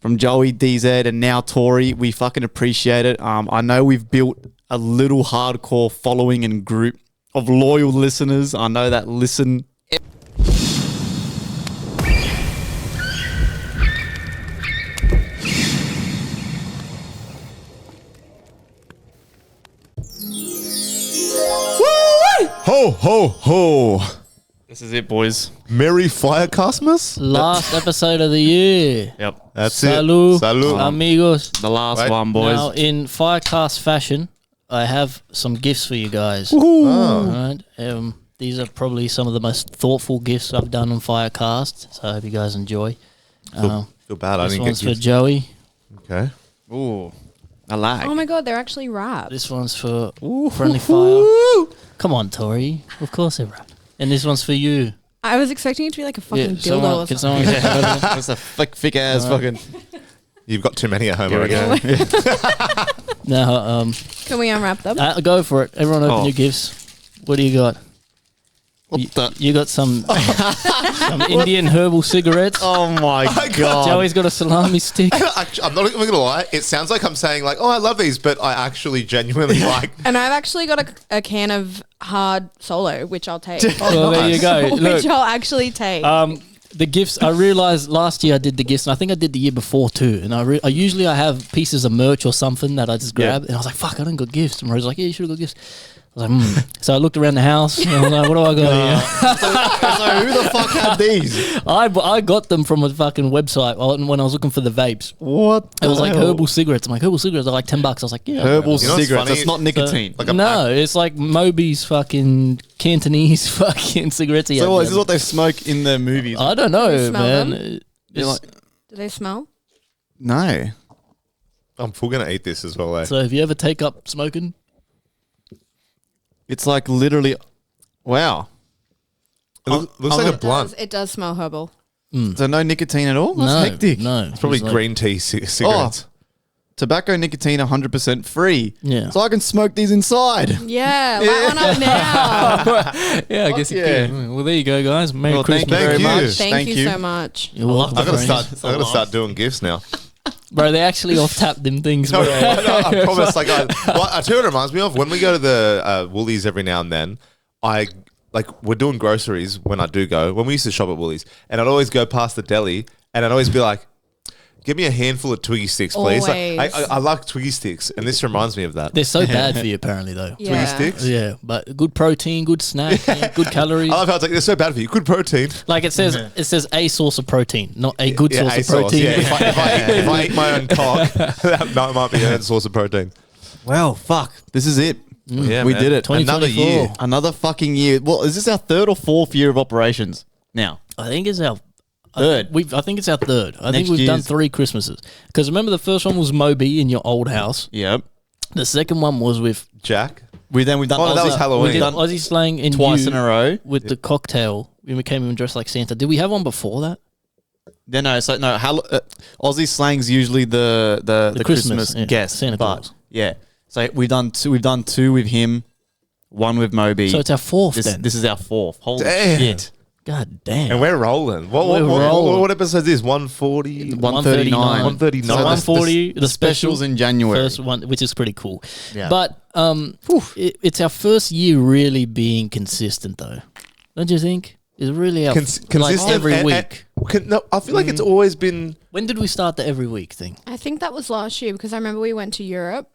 from Joey, DZ, and now Tori. We fucking appreciate it. I know we've built a little hardcore following and group of loyal listeners. I know that listen. Ho, ho, ho. This is it, boys. Merry FireCastmas? Last episode of the year. Yep. That's Salud, it. Salud. amigos. The last Right. one, boys. Now, in Firecast fashion, I have some gifts for you guys. Oh. Right? These are probably some of the most thoughtful gifts I've done on Firecast, so I hope you guys enjoy. Feel bad I This didn't one's get for gifts. Joey. Okay. Ooh. I like. Oh my god, they're actually wrapped. This one's for Friendly Fire. Come on, Tori. Of course they're wrapped. And this one's for you. I was expecting it to be like a fucking dildo someone, or can something. someone That's a thick ass fucking. You've got too many at home Here we already. go. No, Can we unwrap them? go for it. Everyone open Oh. your gifts. What do you got? You got some Indian herbal cigarettes. Oh my god. Joey's got a salami stick. Actually, I'm not even going to lie. It sounds like I'm saying like, oh, I love these, but I actually genuinely like. And I've actually got a can of hard solo, which I'll take. Well, there you go. Look, Which I'll actually take. the gifts. I realized last year I did the gifts, and I think I did the year before too. And I usually have pieces of merch or something that I just grab, and I was like, "Fuck, I don't got gifts." And Rose was like, "Yeah, you should have got gifts." I was like, So I looked around the house, and I was like, "What do I got here?" So who the fuck had these? I got them from a fucking website when I was looking for the vapes. What? It was like herbal cigarettes. I'm like, herbal cigarettes are like $10. I was like, yeah. Herbal You know what's cigarettes. funny? That's not nicotine. Like a No, it's like Moby's fucking Cantonese fucking cigarettes. So what, is this what they smoke in the movies? I don't Do know, you smell man. them? You're like, Do they smell? no. I'm full going to eat this as well. Eh? So if you ever take up smoking, It's like literally, wow. It looks like a blunt. It does smell herbal. So no nicotine at all? That's no, hectic. no, It's probably It's like- green tea cigarettes. Tobacco nicotine 100% free. Yeah. So I can smoke these inside. Yeah, light one up now. Yeah, I guess yeah. you can. Well, there you go, guys. Merry Well, thank Christmas. you very Thank you. much. Thank you so much. You're welcome. I gotta friends. start. I gotta start doing gifts now. Bro, they actually off-tap them things, No, bro. I promise. Like, I tell you what it reminds me of when we go to the Woolies every now and then. We're doing groceries when I do go. When we used to shop at Woolies, and I'd always go past the deli, and I'd always be like, "Give me a handful of Twiggy sticks, please." Like, Always. I like Twiggy sticks, and this reminds me of that. They're so bad for you, apparently, though. Twiggy Yeah. sticks. Yeah, but good protein, good snack, yeah, good calories. I love how it's like they're so bad for you. Good protein. Like it says a source of protein, not a good source a of protein. Yeah, if I eat my own cock, that might be a source of protein. Well, fuck. This is it. Yeah, we man. did it. Another 2024. year. Another fucking year. Well, is this our third or fourth year of operations now? I think it's our Third. I think it's our third. I think Next we've done year's- 3 Christmases. Because remember, the first one was Moby in your old house. Yep. The second one was with Jack. We've done Oh, that was Halloween. we did done Aussie slang in twice you in a row. with the cocktail. We became even dressed like Santa. Did we have one before that? Then Aussie slang's usually the Christmas yeah, guest. Santa but Claus. yeah. So we've done two with him, one with Moby. So it's our fourth then. This is our fourth. Holy Damn. shit. God damn. And we're rolling. We're rolling. What episode is this? 140? 139. 139. So 140, the specials special in January. first one, which is pretty cool. Yeah. But it's our first year really being consistent, though. Don't you think? It's really our Consistent like every and- week. No, I feel like it's always been. When did we start the every week thing? I think that was last year because I remember we went to Europe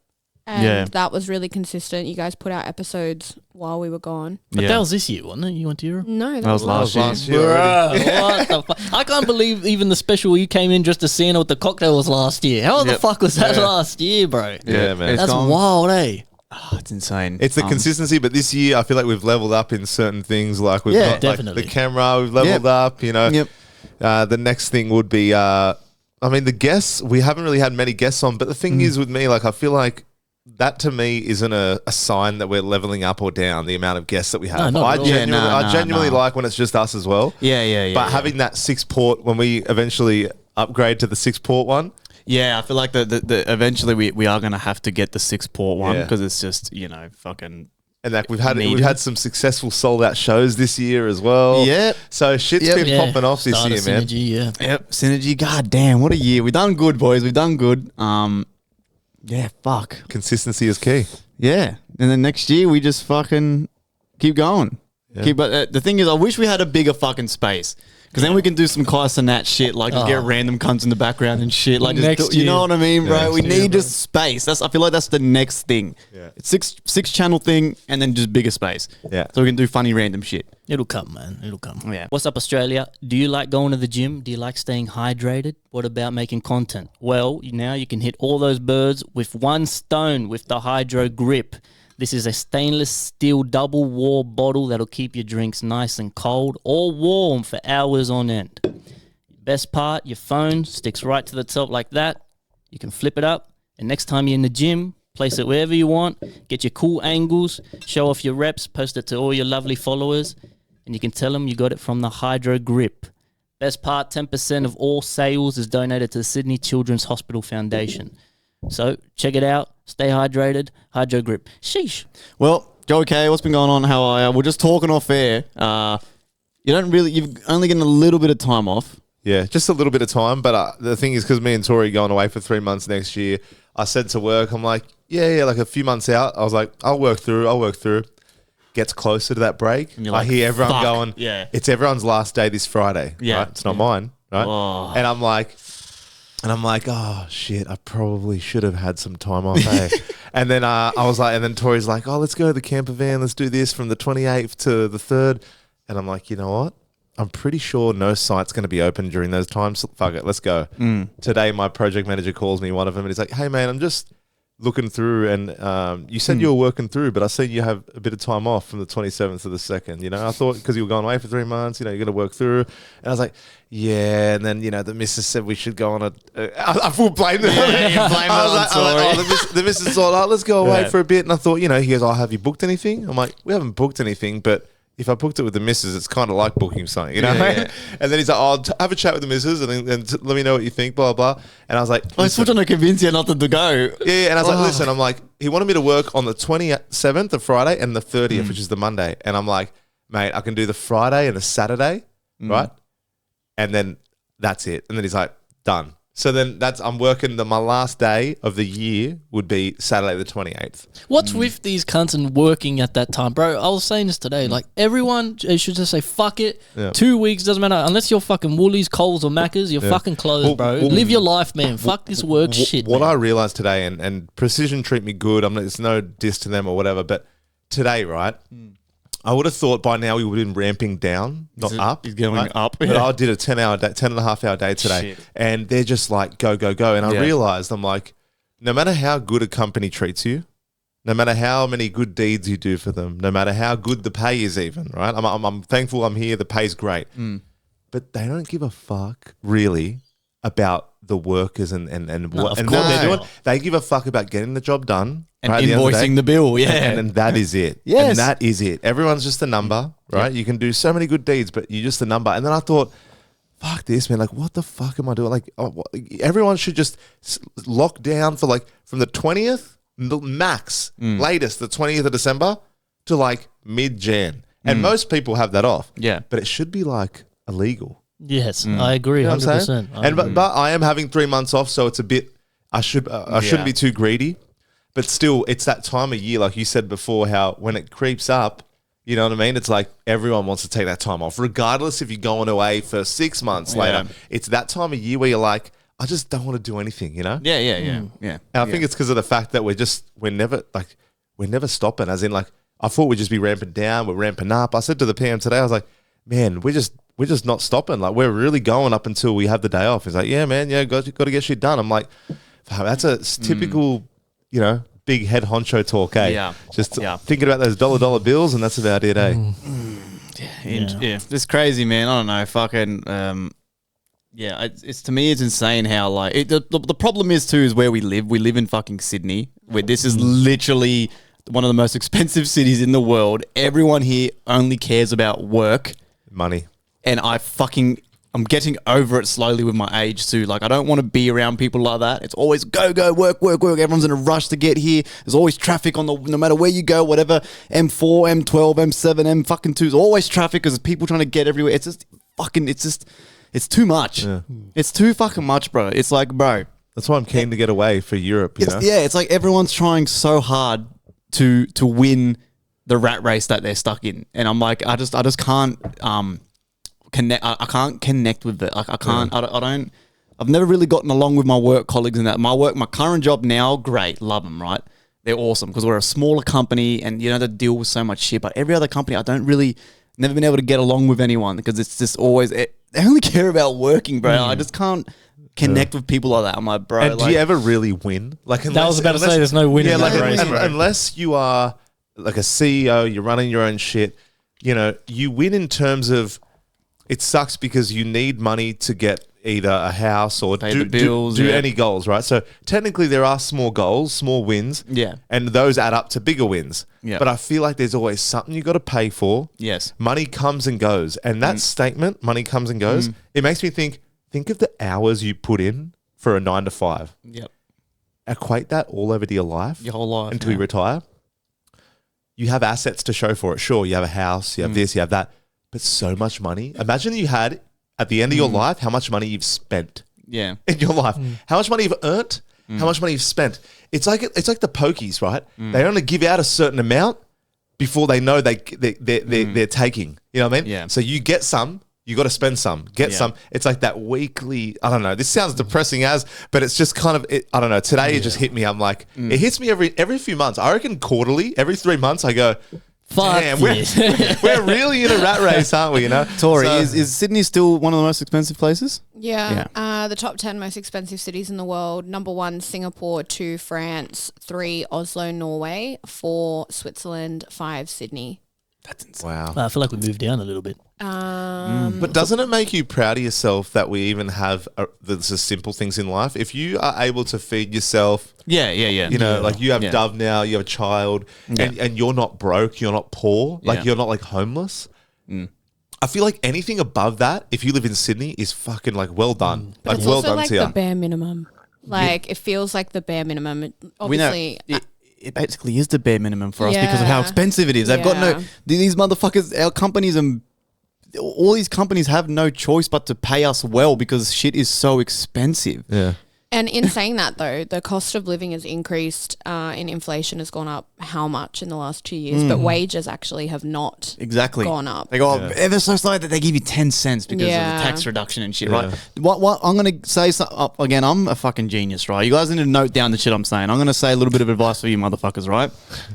and Yeah. that was really consistent. You guys put out episodes while we were gone. But Yeah. that was this year, wasn't it? You went to Europe? No, That was last year. Bruh, what the fuck? I can't believe even the special you came in just as Santa with the cocktail was last year. How the Yep. fuck was that Yeah. last year, bro? Yeah, man. It's That's gone- wild, eh? Oh, it's insane. It's the consistency, but this year I feel like we've leveled up in certain things. Like we've Yeah, got definitely. like the camera, we've leveled Yep. up. You know, Yep. The next thing would be, I mean, the guests. We haven't really had many guests on, but the thing is with me, like I feel like that to me isn't a sign that we're leveling up or down the amount of guests that we have. No, not I at all. genuinely, Yeah, I genuinely no. like when it's just us as well. Yeah. But having that 6-port when we eventually upgrade to the 6-port one. Yeah, I feel like the eventually we are going to have to get the 6-port one Yeah. because it's just, fucking And like we've had some successful sold out shows this year as well. Yep. So shit's been popping off this year, man. Synergy, Yep. Synergy. God damn, what a year. We've done good, boys. We've done good. Yeah, fuck. Consistency is key. Yeah. And then next year we just fucking keep going. Yeah. But the thing is, I wish we had a bigger fucking space. Because then we can do some Kais and that shit, like just get random cunts in the background and shit. Like, you know what I mean, bro? We need just space. I feel like that's the next thing. Yeah. It's six channel thing and then just bigger space. Yeah. So we can do funny random shit. It'll come, man. It'll come. Yeah. What's up, Australia? Do you like going to the gym? Do you like staying hydrated? What about making content? Well, now you can hit all those birds with one stone with the Hydro Grip. This is a stainless steel double wall bottle that'll keep your drinks nice and cold or warm for hours on end. Best part, your phone sticks right to the top like that. You can flip it up, and next time you're in the gym, place it wherever you want, get your cool angles, show off your reps, post it to all your lovely followers, and you can tell them you got it from the Hydro Grip. Best part, 10% of all sales is donated to the Sydney Children's Hospital Foundation. So check it out. Stay hydrated. Hydro Grip. Sheesh. Well, Joe, okay, what's been going on? How are you? We're just talking off air. You've only getting a little bit of time off. Yeah, just a little bit of time. But the thing is, because me and Tori are going away for 3 months next year, I said to work, I'm like, yeah, like a few months out, I was like, I'll work through. Gets closer to that break. And you're I like, hear everyone fuck. going, Yeah. it's everyone's last day this Friday. Yeah. Right? It's not mine. Right. Oh. And I'm like, oh shit, I probably should have had some time off. And then I was like, and then Tori's like, oh, let's go to the camper van. Let's do this from the 28th to the 3rd. And I'm like, you know what? I'm pretty sure no site's going to be open during those times. Fuck it, let's go. Today, my project manager calls me, one of them, and he's like, hey man, I'm just looking through, and you said you were working through, but I see you have a bit of time off from the 27th to the 2nd. You know, I thought because you were going away for 3 months, you know, you're going to work through. And I was like, yeah. And then, you know, the missus said we should go on I full blamed them. The missus thought, oh, let's go away for a bit. And I thought, you know, he goes, oh, have you booked anything? I'm like, we haven't booked anything, but if I booked it with the missus, it's kind of like booking something, you know? Yeah. And then he's like, oh, have a chat with the missus and let me know what you think, blah, blah. And I was like, I was trying to convince you not to go. yeah, and I was like, listen, I'm like, he wanted me to work on the 27th, the Friday, and the 30th, which is the Monday. And I'm like, mate, I can do the Friday and the Saturday, right? And then that's it. And then he's like, done. So then I'm working, my last day of the year would be Saturday the 28th. What's with these cunts and working at that time? Bro, I was saying this today. Like, everyone should just say, fuck it. Yeah. 2 weeks, doesn't matter. Unless you're fucking Woolies, Coles, or Macca's, you're fucking closed, bro. Live your life, man. Fuck this work shit, What man. I realized today, and Precision treat me good, it's no diss to them or whatever, but today, right, I would have thought by now we would have been ramping down, not up. He's going right? up. But I did a 10 and a half hour day today. Shit. And they're just like, go, go, go. And I Yeah. realized, I'm like, no matter how good a company treats you, no matter how many good deeds you do for them, no matter how good the pay is even, right? I'm thankful I'm here. The pay's great. But they don't give a fuck, really, about the workers and what of what they're course doing. not. They give a fuck about getting the job done. And right, at the end of the invoicing day. the bill, yeah. And that is it. Yes. And that is it. Everyone's just a number, right? You can do so many good deeds, but you're just a number. And then I thought, fuck this, man. Like, what the fuck am I doing? Like, everyone should just lock down for like from the 20th, max, latest, the 20th of December to like mid-Jan. And most people have that off. Yeah. But it should be like illegal. Yes, I agree, You know what I'm 100%. saying? And but I am having 3 months off, so it's a bit. I shouldn't be too greedy, but still, it's that time of year, like you said before, how when it creeps up, you know what I mean? It's like everyone wants to take that time off, regardless if you're going away for 6 months later. It's that time of year where you're like, I just don't want to do anything, you know? Yeah. And I think it's because of the fact that we're never stopping. As in, like, I thought we'd just be ramping down, we're ramping up. I said to the PM today, I was like, man, we're just not stopping. Like, we're really going up until we have the day off. He's like, yeah, man, got to get shit done. I'm like, that's a typical, you know, big head honcho talk, eh? Yeah. Just thinking about those dollar bills, and that's about it, eh? Yeah, it's crazy, man. I don't know, fucking. It's to me, it's insane how like the problem is too is where we live. We live in fucking Sydney, where this is literally one of the most expensive cities in the world. Everyone here only cares about work, Money. and I fucking I'm getting over it slowly with my age too. Like, I don't want to be around people like that. It's always go, work. Everyone's in a rush to get here. There's always traffic on no matter where you go, whatever. M4, M12, M7, M fucking 2. There's always traffic because people trying to get everywhere. It's too much. Yeah. It's too fucking much, bro. It's like, bro. That's why I'm keen to get away for Europe, you know? Yeah, it's like everyone's trying so hard to win the rat race that they're stuck in. And I'm like, I just can't connect. I can't connect with it. Like I can't. Yeah. I don't. I've never really gotten along with my work colleagues and that. My current job now, great, love them, right? They're awesome because we're a smaller company and you don't have to deal with so much shit. But every other company, I don't really, never been able to get along with anyone because it's just always, they only care about working, bro. I just can't connect with people like that. I'm like, bro. And do you ever really win? Like, I was about to say, there's no winning. Yeah, like race, unless you are like a CEO, you're running your own shit. You know, you win in terms of. It sucks because you need money to get either a house or pay the bills, do any goals, right? So technically there are small goals, small wins. Yeah. And those add up to bigger wins. Yeah. But I feel like there's always something you got to pay for. Yes. Money comes and goes. And that statement, money comes and goes, it makes me think of the hours you put in for a 9 to 5. Yep. Equate that all over to your life. Your whole life. Until you retire. You have assets to show for it. Sure, you have a house, you have this, you have that. But so much money. Imagine you had at the end of your life how much money you've spent. Yeah. In your life, how much money you've earned, how much money you've spent. It's like the pokies, right? They only give out a certain amount before they know they're taking. You know what I mean? Yeah. So you get some, you got to spend some, some. It's like that weekly. I don't know. This sounds depressing but it's just kind of. I don't know. Today it just hit me. I'm like, it hits me every few months. I reckon quarterly, every 3 months, I go. Damn, we're really in a rat race, aren't we? You know, Tori, is Sydney still one of the most expensive places? Yeah. The top 10 most expensive cities in the world. Number 1, Singapore. 2, France. 3, Oslo, Norway. 4, Switzerland. 5, Sydney. That's insane. Wow. I feel like we moved down a little bit. But doesn't it make you proud of yourself that we even have the simple things in life? If you are able to feed yourself, you know, like you have Dove now, you have a child, and you're not broke, you're not poor, like you're not like homeless. I feel like anything above that, if you live in Sydney, is fucking like well done. But Like it's well also done like to you. the bare minimum. Like it feels like the bare minimum. Obviously, it basically is the bare minimum for us because of how expensive it is. They've got these motherfuckers, our companies and all these companies have no choice but to pay us well because shit is so expensive. Yeah. And in saying that, though, the cost of living has increased and inflation has gone up how much in the last 2 years? But wages actually have not gone up. They go up ever so slightly that they give you 10 cents because of the tax reduction and shit, right? What I'm going to say, again, I'm a fucking genius, right? You guys need to note down the shit I'm saying. I'm going to say a little bit of advice for you motherfuckers, right?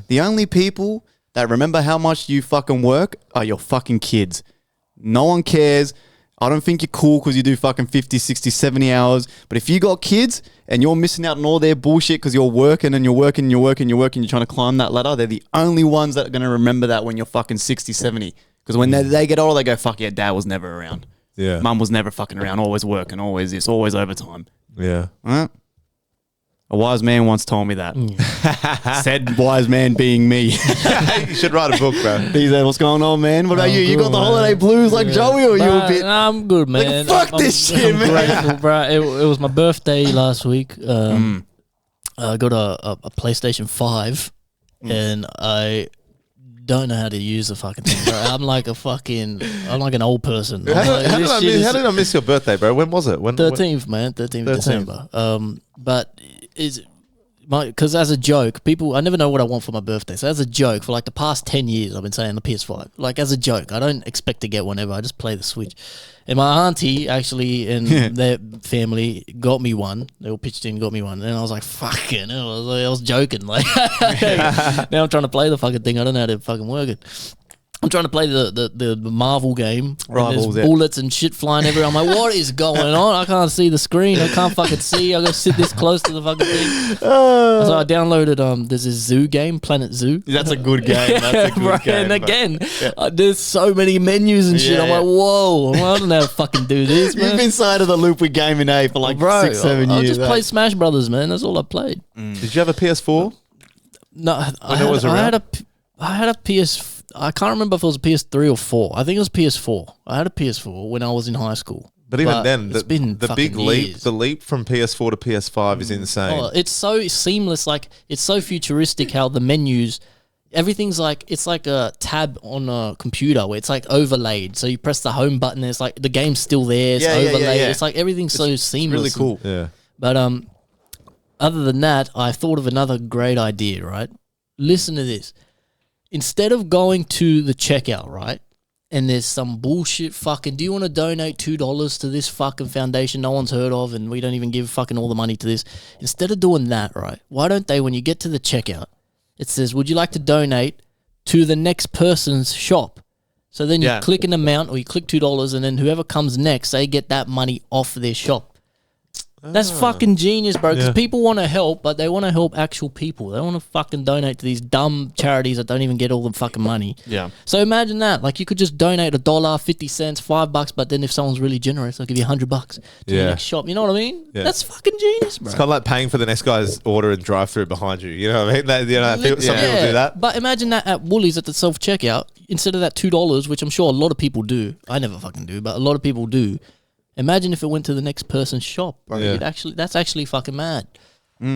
The only people that remember how much you fucking work are your fucking kids. No one cares. I don't think you're cool because you do fucking 50, 60, 70 hours. But if you got kids and you're missing out on all their bullshit because you're working and you're working and you're working, you're trying to climb that ladder, they're the only ones that are going to remember that when you're fucking 60, 70. Because when they get older, they go, fuck yeah, dad was never around. Yeah. Mum was never fucking around, always working, always this, always overtime. Yeah. Right? A wise man once told me that. Said wise man being me. You should write a book, bro. He said, what's going on, man? What about you? You got the holiday blues like Joey, or you a bit? I'm good, man. Like, fuck this shit, man. Grateful, bro. It was my birthday last week. I got a PlayStation 5 and I don't know how to use the fucking thing, bro. I'm like an old person. How did I miss your birthday, bro? When was it? 13th, man. 13th of December. But because as a joke, I never know what I want for my birthday. So as a joke, for like the past 10 years, I've been saying the PS5. Like as a joke, I don't expect to get one ever. I just play the Switch. And my auntie actually and their family got me one. They all pitched in, got me one. And I was like, fucking hell. I was joking. Like now I'm trying to play the fucking thing. I don't know how to fucking work it. I'm trying to play the Marvel game. Rivals, there's bullets and shit flying everywhere. I'm like, what is going on? I can't see the screen. I can't fucking see. I got to sit this close to the fucking thing. So I downloaded, there's this zoo game, Planet Zoo. That's a good game. That's a good game. And again, there's so many menus and shit. I'm like, whoa, I don't know how to fucking do this, man. You've been side of the loop with Game and A for like 6-7 years. I just played Smash Brothers, man. That's all I played. Did you have a PS4? No, I had a PS. I can't remember if it was a PS3 or 4. I think it was PS4. I had a PS4 when I was in high school. But even But then, it's been the big fucking leap, years. the leap from PS4 to PS5 is insane. Oh, it's so seamless. Like, it's so futuristic how the menus, everything's like, it's like a tab on a computer where it's like overlaid. So you press the home button and it's like the game's still there. It's overlaid. It's like everything's so seamless. Really cool. Yeah. But other than that, I thought of another great idea, right? Listen to this. Instead of going to the checkout, right? And there's some bullshit fucking, do you want to donate $2 to this fucking foundation no one's heard of and we don't even give fucking all the money to this? Instead of doing that, right, why don't they, when you get to the checkout, it says, would you like to donate to the next person's shop? So then you click an amount or you click $2 and then whoever comes next, they get that money off their shop. That's fucking genius, bro. Because people want to help, but they want to help actual people. They don't want to fucking donate to these dumb charities that don't even get all the fucking money. Yeah. So imagine that. Like, you could just donate $1, 50 cents, $5, but then if someone's really generous, they'll give you $100 to your next shop. You know what I mean? Yeah. That's fucking genius, bro. It's kind of like paying for the next guy's order and drive-through behind you. You know what I mean? Some people do that. But imagine that at Woolies at the self-checkout, instead of that $2, which I'm sure a lot of people do. I never fucking do, but a lot of people do. Imagine if it went to the next person's shop, bro. Yeah. That's actually fucking mad.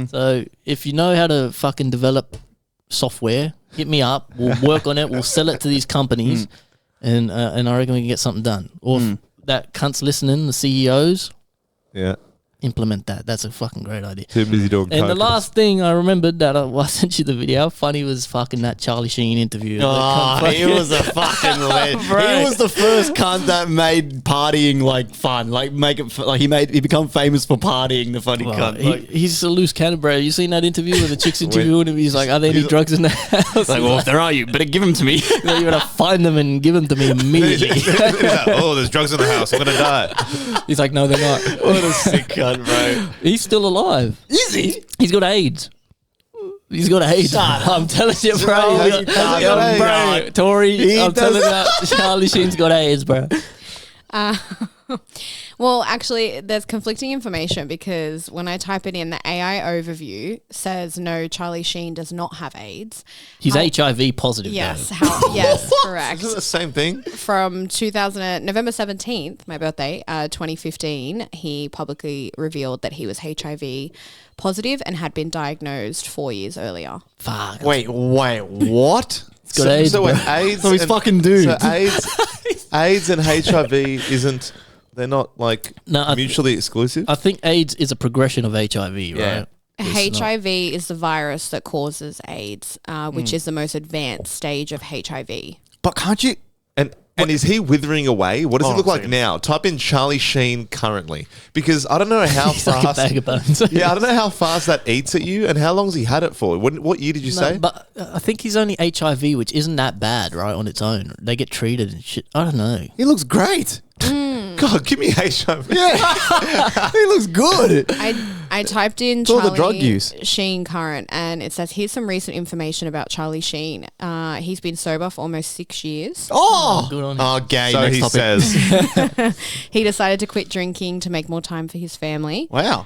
So if you know how to fucking develop software, hit me up. We'll work on it. We'll sell it to these companies, and I reckon we can get something done. Or if that cunt's listening, the CEOs, Yeah. implement that. That's a fucking great idea. Too busy doing And the coke. last thing I remembered that I sent you the video, how funny was fucking that Charlie Sheen interview. Oh, he was a fucking legend. Bro. He was the first cunt that made partying like fun, like make it like he become famous for partying. The funny cunt. Like, He's a loose cannon, bro. You seen that interview where the chick's interviewing him? He's like, "Are there any drugs in the house?" like, well, if there are, you better give them to me. You gotta find them and give them to me immediately. Oh, there's drugs in the house. I'm going to die. He's like, "No, they're not." What a sick cunt, bro. He's still alive. Is he? He's got AIDS. He's got AIDS. I'm telling you, bro. Bro, He's he does got bro, AIDS. Tori, I'm does. telling you, Charlie Sheen's got AIDS, bro. Well, actually, there's conflicting information because when I type it in, the AI overview says no, Charlie Sheen does not have AIDS. He's HIV positive. Yes, though. yes, correct. Isn't it the same thing? From November 17th, my birthday, 2015, he publicly revealed that he was HIV positive and had been diagnosed 4 years earlier. Fuck. Wait, what? He's got AIDS, bro. AIDS. So he's and- fucking dude. So AIDS and HIV isn't. They're not like No, mutually exclusive. I think AIDS is a progression of HIV, Yeah. right? It's not- HIV is the virus that causes AIDS, which is the most advanced stage of HIV. But can't you? And is he withering away? What does he Oh, look like second. now? Type in Charlie Sheen currently, because I don't know how He's like a fast. bag of bones. Yeah, I don't know how fast that eats at you, and how long's he had it for? What year did you No, say? but I think he's only HIV, which isn't that bad, right, on its own. They get treated and shit. I don't know. He looks great. God, give me HIV. Yeah, he looks good. I typed in all Charlie the drug use. Sheen current, and it says here's some recent information about Charlie Sheen. He's been sober for almost 6 years. Oh, Good on him. oh, gay. So next he topic. says. He decided to quit drinking to make more time for his family. Wow.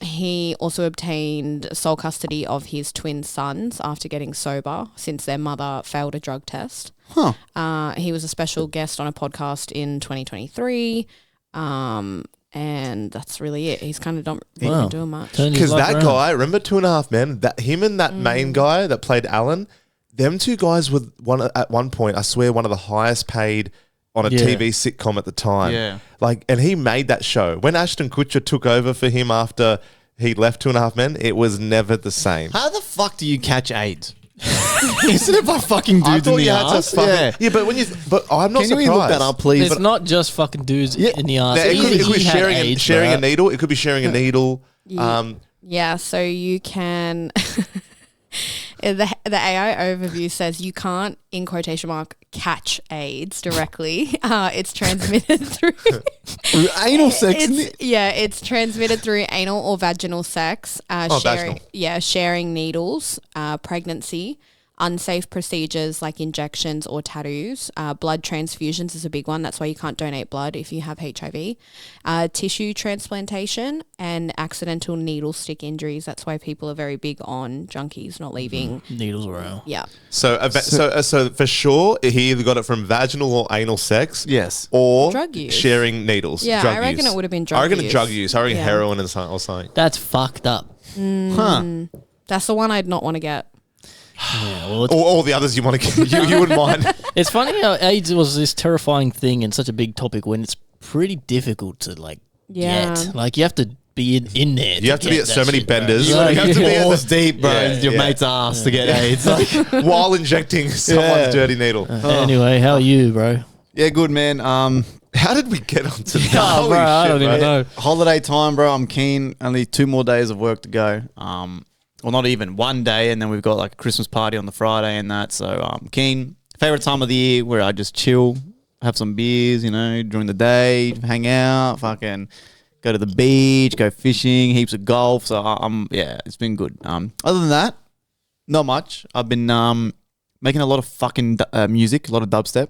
He also obtained sole custody of his twin sons after getting sober since their mother failed a drug test. Huh. He was a special guest on a podcast in 2023. And that's really it. He's kind of not really Wow. doing much. Turned his Because life that around. guy, remember 2.5 Men? That him and that main guy that played Alan, them two guys were at one point, I swear, one of the highest paid on a Yeah. TV sitcom at the time. Yeah. Like, and he made that show. When Ashton Kutcher took over for him after he left 2.5 Men, it was never the same. How the fuck do you catch AIDS? Isn't it by fucking I dudes in thought the you had ass? to fucking, yeah, but I'm not Can surprised. you look that up, please? It's not just fucking dudes in the arse. It could, Either it could be he had sharing, AIDS, sharing a bro. needle. It could be sharing a needle. Yeah, so you can. The AI overview says you can't, in quotation mark, catch AIDS directly. It's transmitted through Anal sex. it's transmitted through anal or vaginal sex. Sharing, vaginal. sharing needles, pregnancy, unsafe procedures like injections or tattoos. Blood transfusions is a big one. That's why you can't donate blood if you have HIV. Tissue transplantation and accidental needle stick injuries. That's why people are very big on junkies not leaving needles around. Yeah. So for sure, he either got it from vaginal or anal sex. Yes. Or Drug use. sharing needles. Yeah, drug I reckon use. it would have been drug I reckon use. drug use. I reckon Yeah. heroin and something or something. That's fucked up. Huh. That's the one I'd not want to get. Yeah, well, Or all the others you want to get. You wouldn't mind. it's funny how AIDS was this terrifying thing and such a big topic when it's pretty difficult to Yeah. get. Like you have to be in there. You have to be get at that so many shit, bro. benders. Yeah, You have to be at Balls deep, bro. Yeah, Your yeah. mate's ass to get AIDS. Like, while injecting someone's Yeah. dirty needle. Anyway, how are you, bro? yeah, good, man. How did we get onto that? Oh, Holy bro, I shit, don't even know. Holiday time, bro. I'm keen. Only 2 more days of work to go. Well, not even 1 day, and then we've got like a Christmas party on the Friday and that. So I'm keen. Favorite time of the year where I just chill, have some beers, during the day, hang out, fucking go to the beach, go fishing, heaps of golf. So it's been good. Other than that, not much. I've been making a lot of fucking music, a lot of dubstep.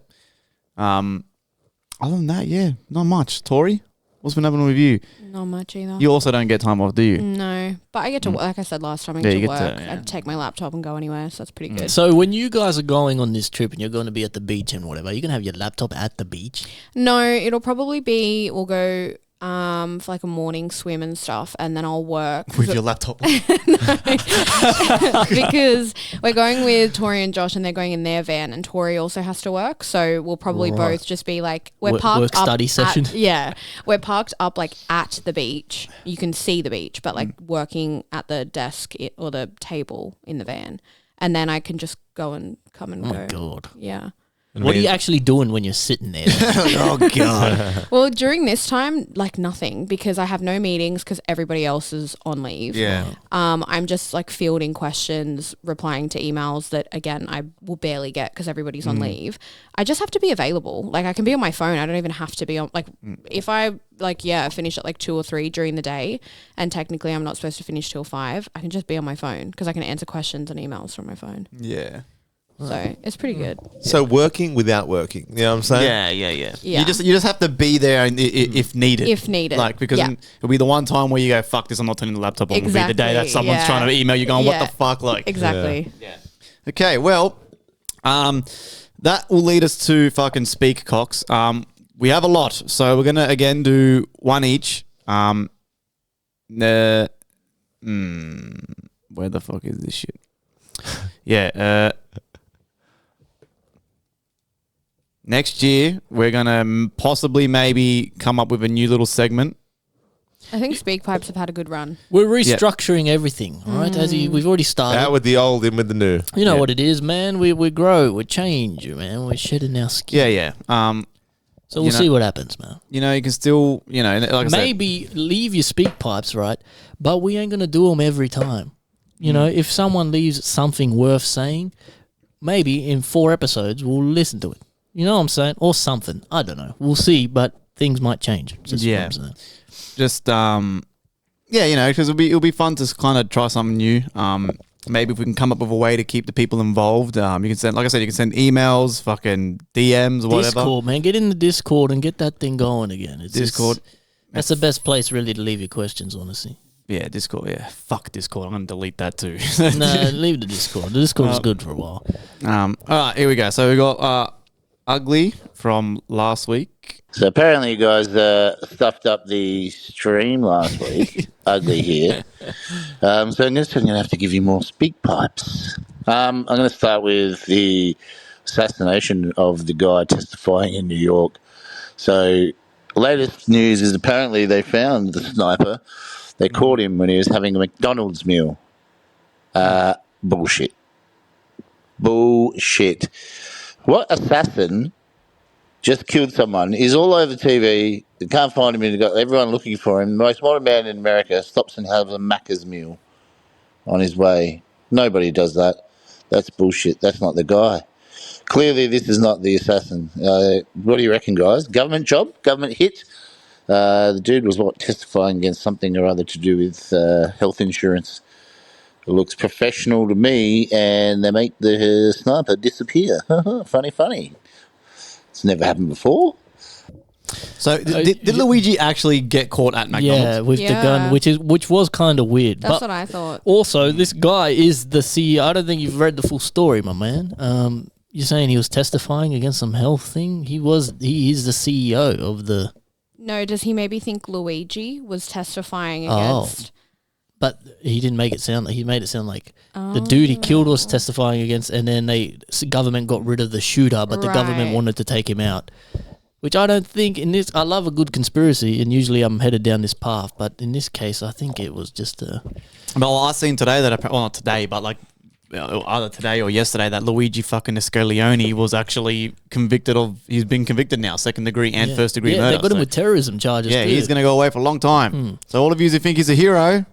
Other than that, yeah, not much. Tori, what's been happening with you? Not much either. You also don't get time off, do you? No, but I get to, like I said last time, I Yeah, get you to get to, work. yeah. I take my laptop and go anywhere, so that's pretty good. So when you guys are going on this trip and you're going to be at the beach and whatever, you're going to have your laptop at the beach? No, it'll probably be, we'll go for like a morning swim and stuff, and then I'll work. With your laptop. Because we're going with Tori and Josh, and they're going in their van, and Tori also has to work, so we'll probably both just be like, we're parked Work up study session. we're parked up like at the beach. You can see the beach, but like working at the desk or the table in the van, and then I can just go and come and Oh, go. my God. Yeah. What are you actually doing when you're sitting there? Oh, God. Well, during this time, like nothing, because I have no meetings because everybody else is on leave. Yeah. I'm just like fielding questions, replying to emails that, again, I will barely get because everybody's on leave. I just have to be available. Like I can be on my phone. I don't even have to be on, like if I finish at like 2 or 3 during the day, and technically I'm not supposed to finish till 5, I can just be on my phone because I can answer questions and emails from my phone. Yeah. So it's pretty good. So working without working. You know what I'm saying? Yeah. Yeah. You just have to be there if needed. If needed. Like, because Yeah. it'll be the one time where you go, fuck this, I'm not turning the laptop on. It'll be the day that Exactly, someone's yeah. trying to email you going, what Yeah. the fuck? Like, Exactly. okay, well, that will lead us to fucking speak cocks. We have a lot, so we're going to, again, do one each. Where the fuck is this shit? Yeah, next year, we're going to possibly maybe come up with a new little segment. I think Speak Pipes have had a good run. We're restructuring everything, all right? We've already started. Out with the old, in with the new. You know what it is, man. We grow, we change, man. We're shedding our skin. Yeah. So we'll see what happens, man. You can still, like I said, Maybe leave your speak pipes, right? But we ain't going to do them every time. If someone leaves something worth saying, maybe in 4 episodes we'll listen to it. You know what I'm saying? Or something. I don't know. We'll see, but things might change. That's what I'm saying. just because it'll be fun to kind of try something new. Maybe if we can come up with a way to keep the people involved. You can send, like I said, you can send emails, fucking DMs, or whatever. Discord, man. Get in the Discord and get that thing going again. Discord. That's the best place, really, to leave your questions, honestly. Yeah, Discord. Yeah, fuck Discord. I'm gonna delete that too. No, leave the Discord. The Discord was good for a while. All right, here we go. So we got Ugly from last week. So apparently you guys stuffed up the stream last week. Ugly here. So I'm going to have to give you more speak pipes. I'm going to start with the assassination of the guy testifying in New York. So latest news is apparently they found the sniper. They caught him when he was having a McDonald's meal. Bullshit. Bullshit. What assassin just killed someone? He's all over TV. They can't find him. Everyone looking for him. The most wanted man in America stops and has a Macca's meal on his way. Nobody does that. That's bullshit. That's not the guy. Clearly, this is not the assassin. What do you reckon, guys? Government job? Government hit? The dude was testifying against something or other to do with health insurance. It looks professional to me, and they make the sniper disappear. Funny. It's never happened before. So did Luigi actually get caught at McDonald's? Yeah, with the gun, which was kind of weird. That's what I thought. Also, this guy is the CEO. I don't think you've read the full story, my man. You're saying he was testifying against some health thing? He is the CEO of the... No, does he maybe think Luigi was testifying against... But he didn't make it sound... He made it sound like the dude he killed was testifying against, and then government got rid of the shooter, but the government wanted to take him out. Which I don't think in this... I love a good conspiracy, and usually I'm headed down this path, but in this case, I think it was just a... Well, I seen today that... Well, not today, but like... either today or yesterday, that Luigi fucking Escalione was actually convicted of... He's been convicted now, second degree and first degree murder. Yeah, they got him with terrorism charges too. He's going to go away for a long time. So all of you who think he's a hero,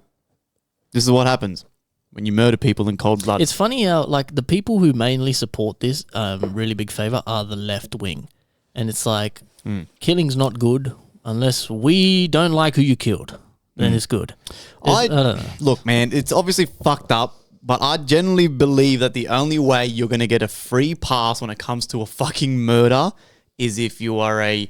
this is what happens when you murder people in cold blood. It's funny how, like, the people who mainly support this, really big favour, are the left wing. And it's like, killing's not good unless we don't like who you killed. Then it's good. I don't know. Look, man, it's obviously fucked up. But I generally believe that the only way you're going to get a free pass when it comes to a fucking murder is if you are a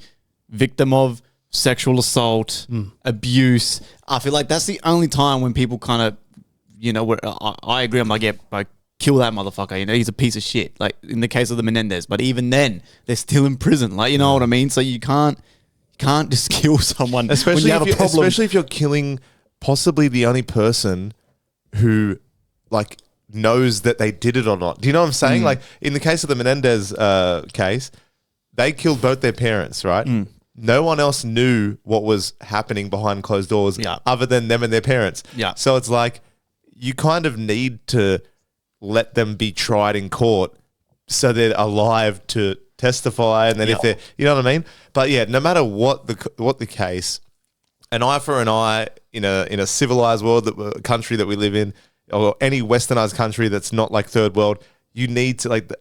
victim of sexual assault, abuse. I feel like that's the only time when people kind of, where I agree. I'm like, yeah, like, kill that motherfucker. He's a piece of shit. Like in the case of the Menendez. But even then, they're still in prison. Like, you know what I mean? So you can't just kill someone, especially when you have a problem. Especially if you're killing possibly the only person who, like, knows that they did it or not. Do you know what I'm saying? Like, in the case of the Menendez case, they killed both their parents, right? No one else knew what was happening behind closed doors other than them and their parents. Yeah. So it's like, you kind of need to let them be tried in court so they're alive to testify, and then if they're, you know what I mean? But yeah, no matter what the case, an eye for an eye in a civilized world, country that we live in, or any westernized country that's not like third world, you need to, like,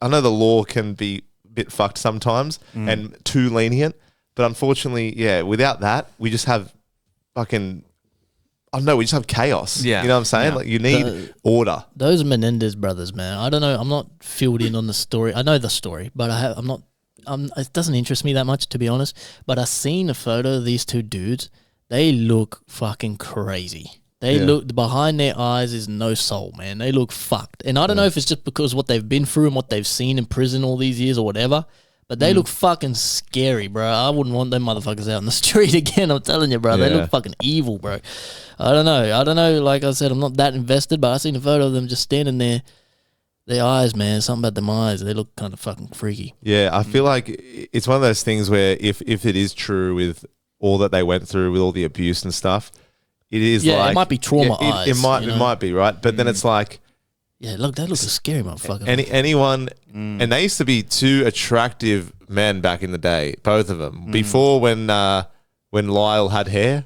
I know the law can be a bit fucked sometimes and too lenient, but unfortunately, without that, we just have fucking, I don't know, we just have chaos. Yeah. You know what I'm saying? Like, you need order. Those Menendez brothers, man, I don't know, I'm not filled in on the story. I know the story, but I'm not, it doesn't interest me that much, to be honest, but I've seen a photo of these two dudes. They look fucking crazy. They look, behind their eyes is no soul, man. They look fucked. And I don't know if it's just because what they've been through and what they've seen in prison all these years or whatever, but they look fucking scary, bro. I wouldn't want them motherfuckers out in the street again. I'm telling you, bro. They look fucking evil, bro. I don't know. Like I said, I'm not that invested, but I seen a photo of them just standing there. Their eyes, man. Something about them eyes. They look kind of fucking freaky. Yeah, I feel like it's one of those things where if it is true with all that they went through, with all the abuse and stuff, it is like... it might be trauma eyes. It might be, right? But then it's like... Yeah, look, that looks a scary motherfucker. Anyone... And they used to be two attractive men back in the day, both of them. Before when Lyle had hair,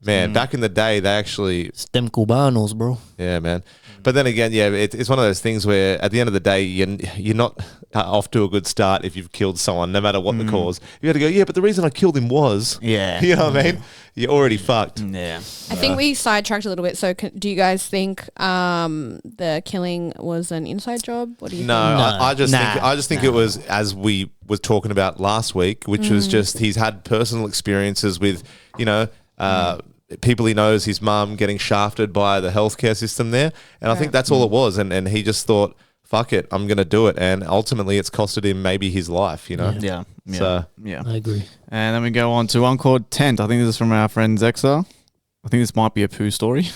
man, back in the day, they actually... Stem cubanos, bro. Yeah, man. But then again, it's one of those things where at the end of the day, you're not off to a good start if you've killed someone, no matter what the cause. You got to go, but the reason I killed him was... Yeah. You know what I mean? You're already fucked. Yeah. I think we sidetracked a little bit. So do you guys think the killing was an inside job? What do you think? I just think it was, as we were talking about last week, which was just he's had personal experiences with, people he knows, his mum getting shafted by the healthcare system there. And I think that's all it was. And he just thought, fuck it, I'm going to do it. And ultimately it's costed him maybe his life, Yeah. So, I agree. And then we go on to Encore Tent. I think this is from our friend Zexa. I think this might be a poo story.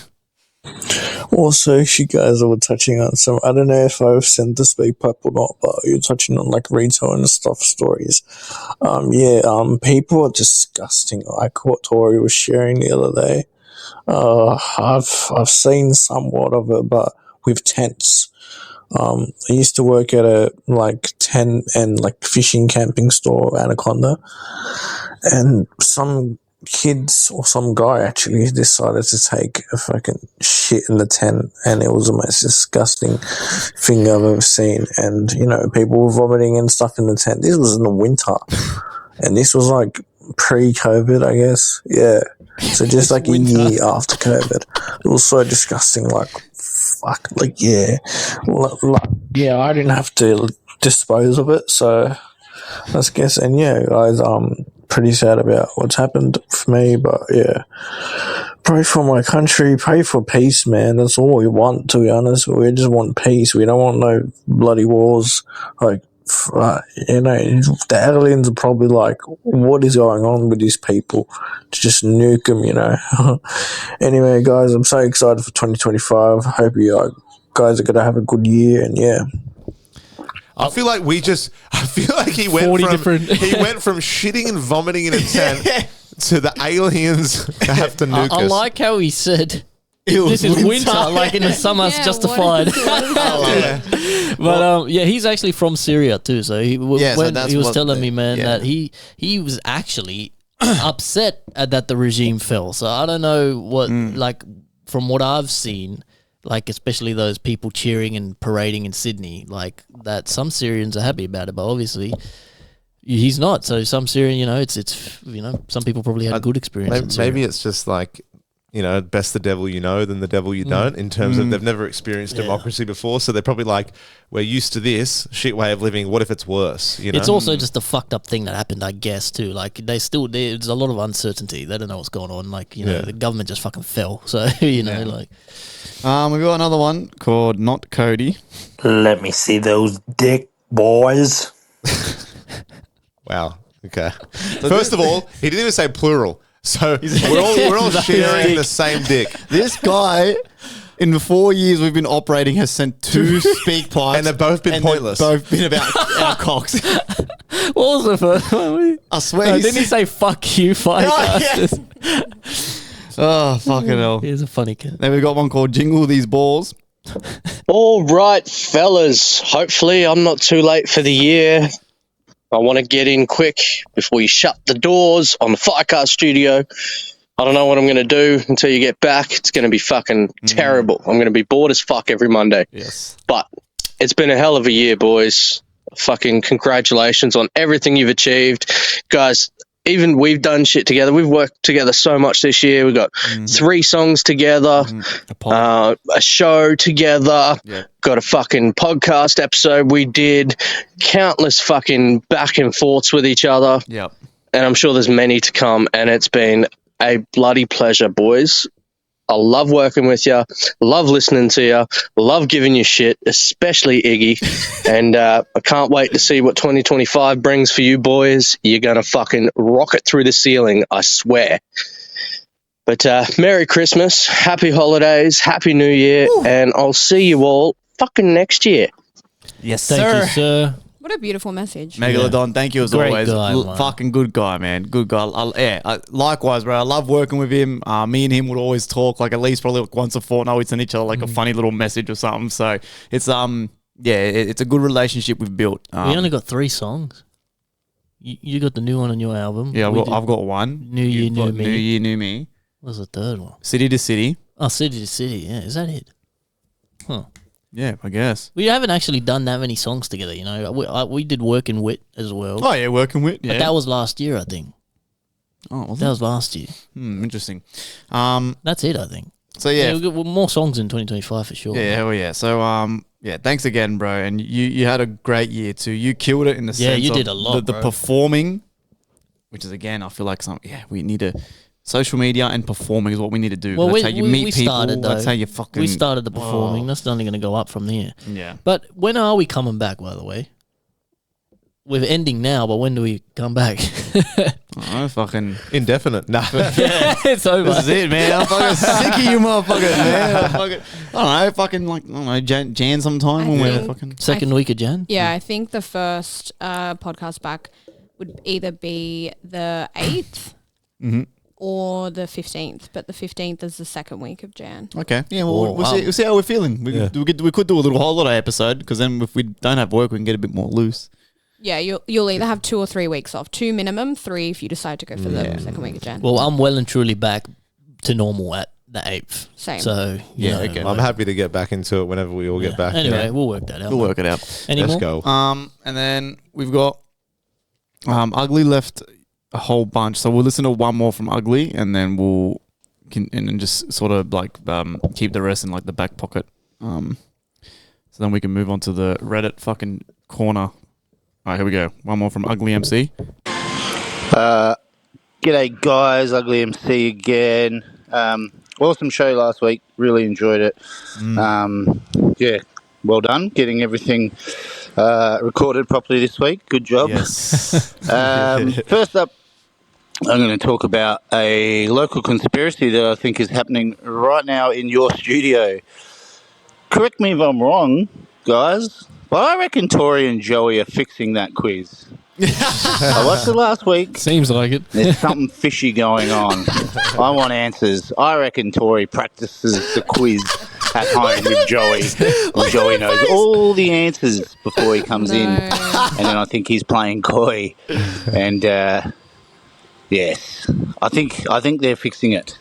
Also, you guys were touching on some, I don't know if I've sent the speak pipe or not, but you're touching on like retail and stuff stories. People are disgusting, like what Tori was sharing the other day. I've seen somewhat of it, but with tents. I used to work at a like tent and like fishing camping store, Anaconda, and some kids or some guy actually decided to take a fucking shit in the tent, and it was the most disgusting thing I've ever seen. And people were vomiting and stuff in the tent. This was in the winter, and this was like pre-COVID, I guess. Yeah, so just like a year after COVID. it was so disgusting. Like, fuck, like, yeah. Yeah, I didn't have to dispose of it, so I guess, and yeah, guys, pretty sad about what's happened for me, but yeah. Pray for my country, pray for peace, man. That's all we want, to be honest. We just want peace. We don't want no bloody wars. Like, the aliens are probably like, what is going on with these people? To just nuke them, Anyway, guys, I'm so excited for 2025. Hope you guys are going to have a good year, and yeah. I feel like he went 40 from different- he went from shitting and vomiting in a tent to the aliens have to nuke I us. like how he said, was this is winter, winter. like in the summer, it's Yeah, justified. Yeah. But he's actually from Syria too. So he Yeah, so when that's he was what telling the- me, man, yeah. that he was actually upset that the regime fell. So I don't know what, like, from what I've seen, like especially those people cheering and parading in Sydney, like that some Syrians are happy about it, but obviously he's not. So some Syrian, it's some people probably had good experience. in Syria. Maybe it's just like, best the devil you know than the devil you don't, in terms of they've never experienced democracy before. So they're probably like, we're used to this shit way of living. What if it's worse? It's also just a fucked up thing that happened, I guess, too. Like, there's a lot of uncertainty. They don't know what's going on. Like, the government just fucking fell. So, like. We've got another one called Not Cody. Let me see those dick boys. Wow. Okay. First of all, he didn't even say plural. So we're all sharing the same dick. This guy, in the 4 years we've been operating, has sent 2 speak pipes. And they've both been pointless. They've both been about our cocks. What was the first one? I swear. No, didn't he say, fuck you, FireCast? Oh, fucking hell. He's a funny kid. Then we've got one called Jingle These Balls. All right, fellas. Hopefully, I'm not too late for the year. I want to get in quick before you shut the doors on the FireCast studio. I don't know what I'm going to do until you get back. It's going to be fucking terrible. I'm going to be bored as fuck every Monday. Yes. But it's been a hell of a year, boys. Fucking congratulations on everything you've achieved. Guys, even we've done shit together. We've worked together so much this year. We've got 3 songs together, a show together, got a fucking podcast episode we did, countless fucking back and forths with each other. Yep. And I'm sure there's many to come. And it's been a bloody pleasure, boys. I love working with you, love listening to you, love giving you shit, especially Iggy. And I can't wait to see what 2025 brings for you boys. You're going to fucking rocket through the ceiling, I swear. But Merry Christmas, Happy Holidays, Happy New Year, and I'll see you all fucking next year. Yes, Thank you, sir. What a beautiful message. Megalodon, thank you as Great always. guy, man. Fucking good guy, man. Good guy. Likewise, bro. I love working with him. Me and him would always talk, like at least probably like once a fortnight. We'd send each other like a funny little message or something. So it's it's a good relationship we've built. We only got 3 songs. You got the new one on your album. Yeah, We I've got one. New Year, You've New got Me. New Year, New Me. What's the third one? City to City. Oh, City to City. Yeah, is that it? Huh. Yeah, I guess. We haven't actually done that many songs together, We did Work in Wit as well. Oh yeah, working with. But Yeah. that was last year, I think. Oh, was That it? was last year. Interesting. That's it, I think. So yeah, we've got more songs in 2025 for sure. yeah, hell yeah. So thanks again, bro. And you had a great year too. You killed it in the sense you of did a lot, the bro. performing, which is again, I feel like we need to. Social media and performing is what we need to do. Well, That's how you meet people. started, though. That's how you fucking. We started the performing. That's only going to go up from there. Yeah. But when are we coming back, by the way? We're ending now, but when do we come back? Oh, fucking. Indefinite. Nah. It's over. This is it, man. I'm fucking sick of you, motherfuckers, man. I don't know, fucking Jan sometime I when we're think- fucking. Second week of Jan? Yeah, I think the first podcast back would either be the 8th or the 15th, but the 15th is the second week of Jan. Okay. Yeah, well, Oh, we'll see how we're feeling. We could do a little holiday episode because then if we don't have work, we can get a bit more loose. Yeah, you'll either have 2 or 3 weeks off. 2 minimum, 3 if you decide to go for the second week of Jan. Well, I'm well and truly back to normal at the 8th. Same. So, okay. I'm happy to get back into it whenever we all get back. Anyway, we'll work that out. We'll work it out. Any Let's more? go. And then we've got Ugly left a whole bunch. So we'll listen to one more from Ugly and then we'll and just sort of like keep the rest in like the back pocket. So then we can move on to the Reddit fucking corner. All right, here we go. One more from Ugly MC. G'day guys, Ugly MC again. Awesome show last week. Really enjoyed it. Yeah, well done getting everything recorded properly this week. Good job. Yes. First up, I'm going to talk about a local conspiracy that I think is happening right now in your studio. Correct me if I'm wrong, guys, but I reckon Tori and Joey are fixing that quiz. I watched it last week. Seems like it. There's something fishy going on. I want answers. I reckon Tori practices the quiz at home with Joey. And Joey knows all the answers before he comes in. And then I think he's playing coy. And yes, I think they're fixing it.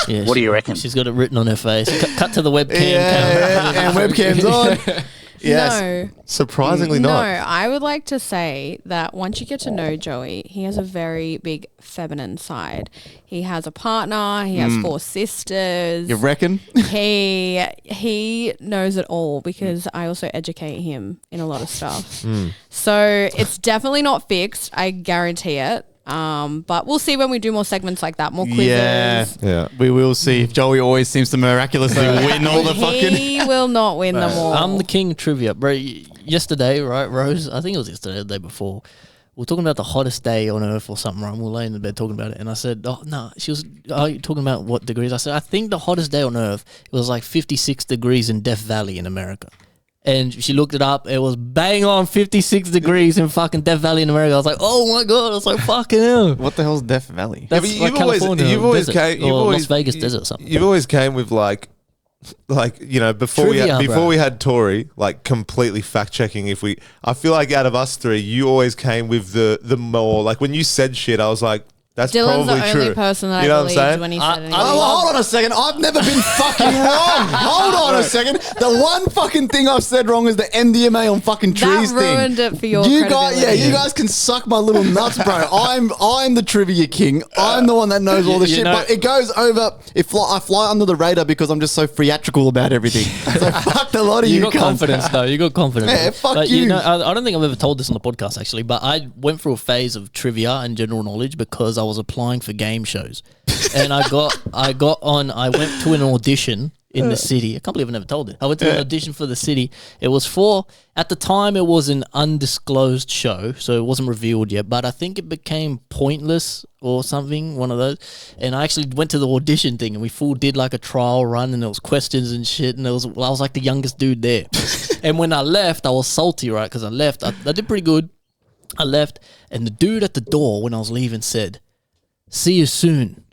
Yeah, What do you reckon? She's got it written on her face. Cut to the webcam. And webcam's on. Yes. No. Surprisingly No, not. I would like to say that once you get to know Joey, he has a very big feminine side. He has a partner. He has 4 sisters. You reckon? He knows it all because I also educate him in a lot of stuff. So it's definitely not fixed. I guarantee it. But we'll see when we do more segments like that, more quizzes. Yeah. We will see if Joey always seems to miraculously win all the fucking. He will not win them all. I'm the king of trivia, bro. Yesterday, right, Rose? I think it was yesterday, the day before. We were talking about the hottest day on Earth or something, right? And we were laying in bed talking about it, and I said, "Oh no." She was talking about what degrees. I said, "I think the hottest day on Earth it was like 56 degrees in Death Valley in America." And she looked it up. It was bang on 56 degrees in fucking Death Valley in America. I was like, oh my God. I was like, fucking hell. What the hell's Death Valley? That's Yeah, but like California desert, or Las Vegas desert or something. You've always came with like you know before Trivia, bro. we had Tori like completely fact checking. I feel like out of us 3, you always came with the more like when you said shit, I was like. That's Dylan's probably the true. only person that You know I what I'm believed saying? when he said anything. Hold on a second. I've never been fucking wrong. Hold on a second. The one fucking thing I've said wrong is the MDMA on fucking trees That thing. ruined it for your You guys, credibility. you guys can suck my little nuts, bro. I'm the trivia king. I'm the one that knows all the You shit. know- But it goes over. I fly under the radar because I'm just so theatrical about everything. So fuck a lot of you. You got cunts. confidence, though. You got confidence. Yeah, fuck but you. know, I don't think I've ever told this on the podcast, actually, but I went through a phase of trivia and general knowledge because I was applying for game shows. And I went to an audition in the city. I can't believe I never told it. I went to an audition for the city. It was at the time, it was an undisclosed show, so it wasn't revealed yet, but I think it became Pointless or something, one of those. And I actually went to the audition thing, and we did like a trial run, and there was questions and shit, and I was like the youngest dude there. And when I left, I was salty, right? Because I left. I did pretty good. I left, and the dude at the door when I was leaving said, "See you soon."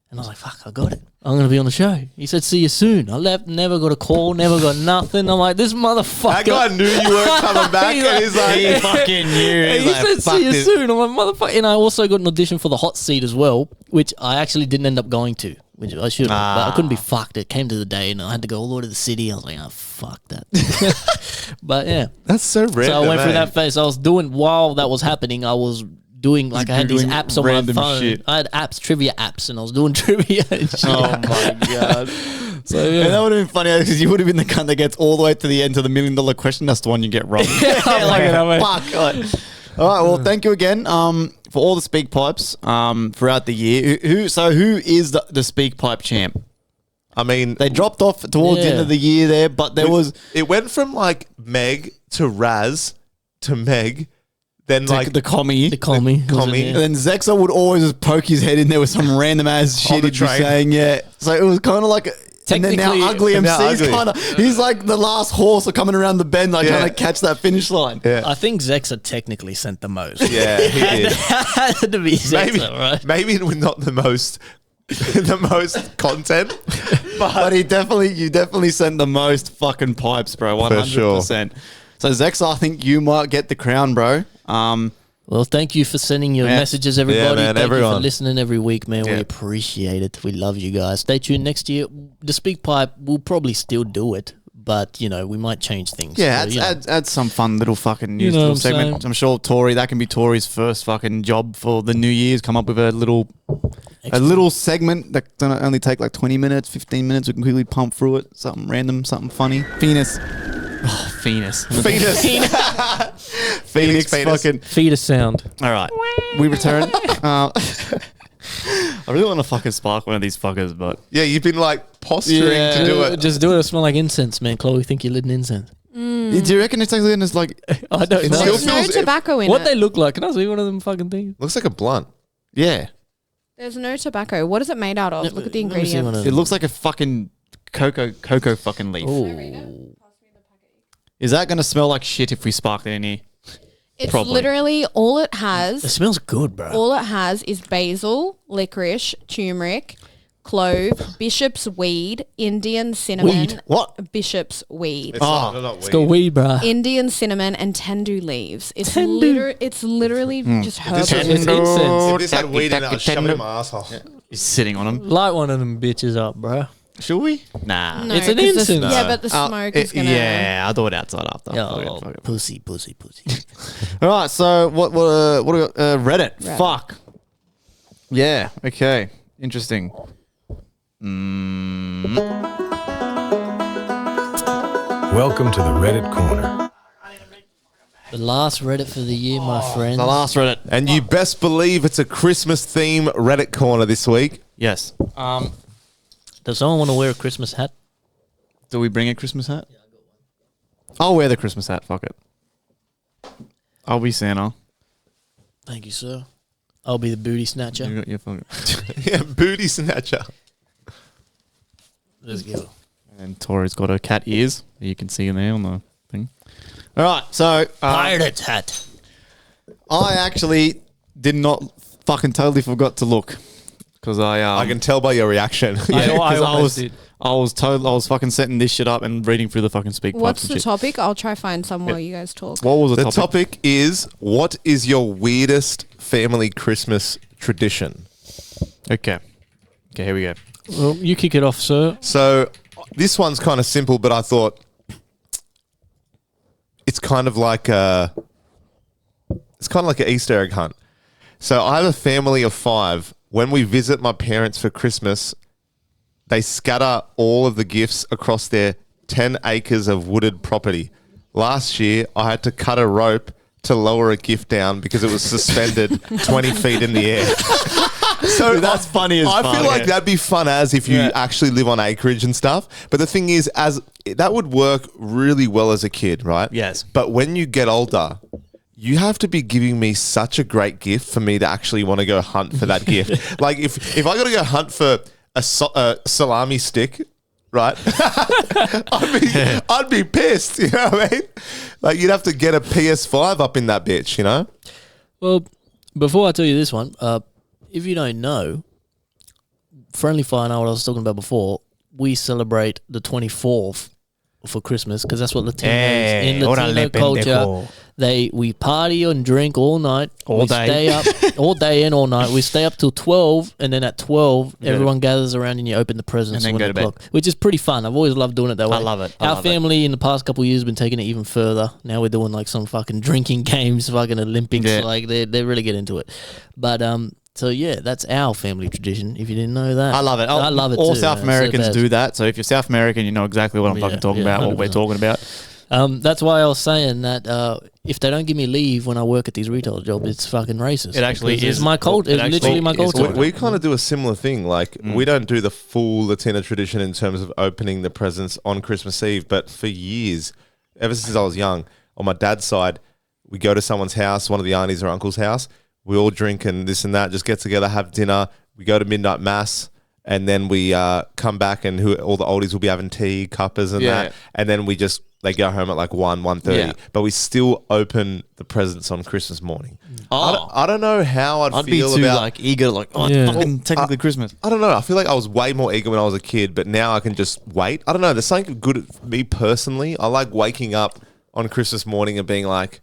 And I was like, fuck, I got it. I'm going to be on the show. He said, see you soon. I left, never got a call, never got nothing. I'm like, this motherfucker. That guy knew you weren't coming back, and he's like, He fucking knew. And he said, see you soon. I'm like, motherfucker. And I also got an audition for the hot seat as well, which I actually didn't end up going to, which I should have. But I couldn't be fucked. It came to the day, and I had to go all the way to the city. I was like, oh, fuck that. But yeah. that's so random. So I went through eh? that phase. I was doing, while that was happening, I was doing, like, I had these Googling apps on my random phone. shit. I had apps, trivia apps, and I was doing trivia and shit. Oh my God. So, And yeah. that would have been funny because you would have been the cunt that gets all the way to the end to the $1 million question. That's the one you get wrong. Fuck it, I mean. Fuck. All right. Well, thank you again for all the speak pipes throughout the year. Who is the speak pipe champ? I mean, They dropped off towards the end of the year there, but there was it went from like Meg to Raz to Meg, then like the commie. The commie. commie. And then Zexa would always just poke his head in there with some random ass shit he'd be train. saying. Yeah. So it was kind of like. And then now Technically- Ugly and now MC's Ugly. kind of. He's like the last horse coming around the bend, like Yeah. trying to catch that finish line. Yeah. I think Zexa technically sent the most. Yeah, he did. Had to be Zexa, right? Maybe with not the most content, But you definitely sent the most fucking pipes, bro. 100%. sure. So Zexa, I think you might get the crown, bro. Well, thank you for sending your messages, everybody. Yeah, man, thank you everyone. for listening every week, man. We Yeah. appreciate it. We love you guys. Stay tuned next year. The Speak Pipe, we'll probably still do it, but, you know, we might change things. Yeah, So, you know. add some fun little fucking news know little what I'm segment. saying? I'm sure that can be Tori's first fucking job for the New Year's. Come up with a little a little segment that's gonna only take like 20 minutes, 15 minutes. We can quickly pump through it. Something random, something funny. Phoenix. Oh, Phoenix. Phoenix. Phoenix. Penis. Fucking. Fetus sound. All right. We return. I really want to fucking spark one of these fuckers, but Yeah, you've been like posturing to do it. Just do it. It smell like incense, man. Chloe, think you're lit in incense. do you reckon it's actually in this like? I don't know. still There's no feels- tobacco in What it. they look like? Can I see one of them fucking things? Looks like a blunt. Yeah, There's no tobacco. What is it made out of? Look at the Let me see one ingredients. of it them. looks like a fucking cocoa fucking leaf. Ooh. Is that gonna smell like shit if we spark it in here? It's Probably. literally all it It has. smells good, bro. All it has is basil, licorice, turmeric, clove, bishop's weed, Indian cinnamon. Weed? What? Bishop's weed. It's not It's got weed, bro. Indian cinnamon and tendu leaves. It's Tendu. it's literally just herbal. This was- It's incense. If this had weed in it, I'd shove it in my asshole. He's sitting on him. Light one of them bitches up, bro. Should we? Nah. No, It's an 'cause the- incense. Yeah, but the smoke is gonna. Yeah, I'll do it outside after. Oh, Fuck it. pussy. All right, so what do we got? Reddit. Reddit. Fuck. Yeah. Okay. Interesting. Welcome to the Reddit Corner. The last Reddit for the year, my friends. The last Reddit. And you best believe it's a Christmas theme Reddit corner this week. Yes. Does someone want to wear a Christmas hat? Do we bring a Christmas hat? Yeah, I got one. I'll wear the Christmas hat. Fuck it. I'll be Santa. Thank you, sir. I'll be the booty snatcher. You got your fucking. Yeah, booty snatcher. Let's go. And Tori's got her cat ears. You can see in there on the thing. All right, so Pirate's hat. I actually did not fucking totally forgot to look because I can tell by your reaction. Yeah, I 'cause almost did. I was fucking setting this shit up and reading through the fucking speak pipes What's and the shit. topic? I'll try find some while you guys talk. What was the, The topic is, what is your weirdest family Christmas tradition? Okay, here we go. Well, you kick it off, sir. So this one's kind of simple, but I thought it's kind of like an Easter egg hunt. So I have a family of 5. When we visit my parents for Christmas, they scatter all of the gifts across their 10 acres of wooded property. Last year, I had to cut a rope to lower a gift down because it was suspended 20 feet in the air. So That's funny as I fuck, feel like yeah. that'd be fun as if you Yeah. actually live on acreage and stuff. But the thing is, as that would work really well as a kid, right? Yes. But when you get older, you have to be giving me such a great gift for me to actually want to go hunt for that gift. Like if I got to go hunt for a salami stick, right? I'd be pissed. You know what I mean? Like you'd have to get a PS5 up in that bitch. You know? Well, before I tell you this one, if you don't know, Friendly Fire, know what I was talking about before, we celebrate the 24th for Christmas because that's what Latinos in Latino culture, we party and drink all night. All we day. stay up all day and all night. We stay up till 12, and then at 12, everyone gathers around and you open the presents And then go to bed. o'clock, which is pretty fun. I've always loved doing it that way. I love it. Our family in the past couple of years has been taking it even further. Now we're doing like some fucking drinking games, fucking Olympics. Yeah. Like they really get into it. But so yeah, that's our family tradition. If you didn't know that, I love it. I love it. All too, South man. Americans So do that. So if you're South American, you know exactly what I'm fucking talking about, what we're 100%. talking about. That's why I was saying that if they don't give me leave when I work at these retail jobs, it's fucking racist. It actually Because is. It's my culture. It It's actually literally my is. culture. We kind of do a similar thing. Like we don't do the full Latina tradition in terms of opening the presents on Christmas Eve, but for years, ever since I was young, on my dad's side, we go to someone's house, one of the aunties or uncle's house. We all drink and this and that, just get together, have dinner. We go to midnight mass, and then we come back, and all the oldies will be having tea, cuppers, and Yeah. that. And then they go home at like 1:30. Yeah. But we still open the presents on Christmas morning. Oh. I don't know how I'd be feel too about like eager, like Yeah. it's fucking technically Christmas. I don't know. I feel like I was way more eager when I was a kid, but now I can just wait. I don't know. There's something good at me personally. I like waking up on Christmas morning and being like,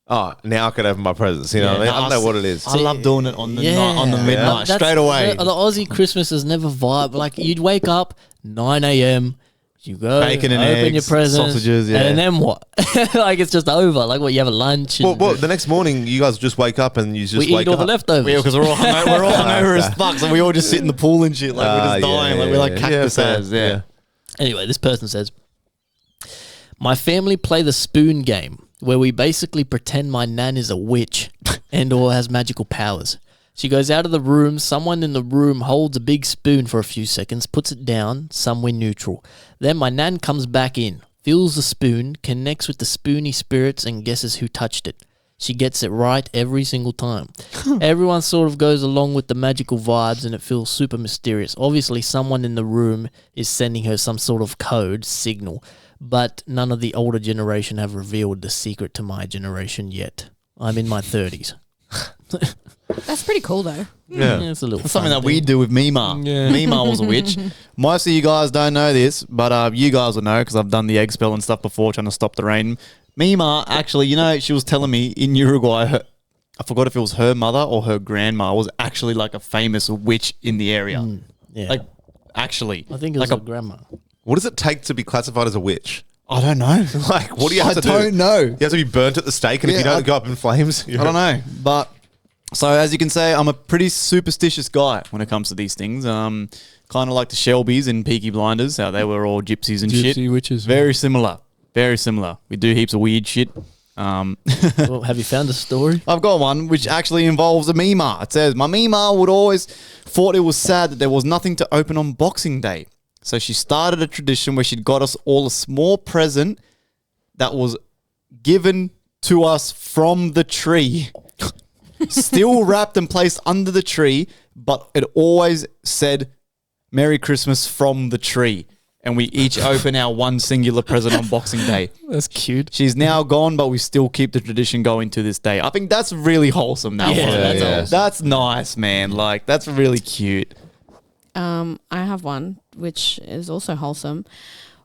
oh, now I can open my presents. You know what I mean? I don't know what it is. I love doing it on the Yeah. night, on the midnight, That's- straight away. The Aussie Christmas is never vibe. Like you'd wake up 9 a.m., You go, Bacon and open eggs, your presents, sausages, yeah. and then what? Like it's just over. Like what? You have a lunch. And Well, the next morning, you guys just wake up and you just we wake eat all up. the leftovers. Yeah, because we're all hungover as fuck, so we all just sit in the pool and shit, like we're just dying, like we're like cactus fair. heads. Yeah. Anyway, this person says, my family play the spoon game, where we basically pretend my nan is a witch and or has magical powers. She goes out of the room, someone in the room holds a big spoon for a few seconds, puts it down somewhere neutral. Then my nan comes back in, fills the spoon, connects with the spoony spirits and guesses who touched it. She gets it right every single time. Everyone sort of goes along with the magical vibes and it feels super mysterious. Obviously, someone in the room is sending her some sort of code, signal, but none of the older generation have revealed the secret to my generation yet. I'm in my 30s. That's pretty cool, though. Yeah. It's a little That's something fun that we do with Mima. Yeah. Mima was a witch. Most of you guys don't know this, but you guys will know because I've done the egg spell and stuff before trying to stop the rain. Mima, actually, she was telling me in Uruguay, I forgot if it was her mother or her grandma was actually like a famous witch in the area. Yeah. Like, actually. I think it was like a grandma. What does it take to be classified as a witch? I don't know. Like, what do you have to do? I don't know. You have to be burnt at the stake, and if Yeah, you don't go up in flames, I don't know. But so as you can say, I'm a pretty superstitious guy when it comes to these things. Kind of like the Shelbys in Peaky Blinders, how they were all gypsies and shit. Gypsy witches. Very similar. Very similar. We do heaps of weird shit. Well, have you found a story? I've got one which actually involves a Mima. It says, my Mima would always thought it was sad that there was nothing to open on Boxing Day. So she started a tradition where she'd got us all a small present that was given to us from the tree. Still wrapped and placed under the tree, but it always said, Merry Christmas from the tree. And we each open our one singular present on Boxing Day. That's cute. She's now gone, but we still keep the tradition going to this day. I think that's really wholesome. That Yeah, one. that's awesome. That's nice, man. Like, that's really cute. I have one, which is also wholesome.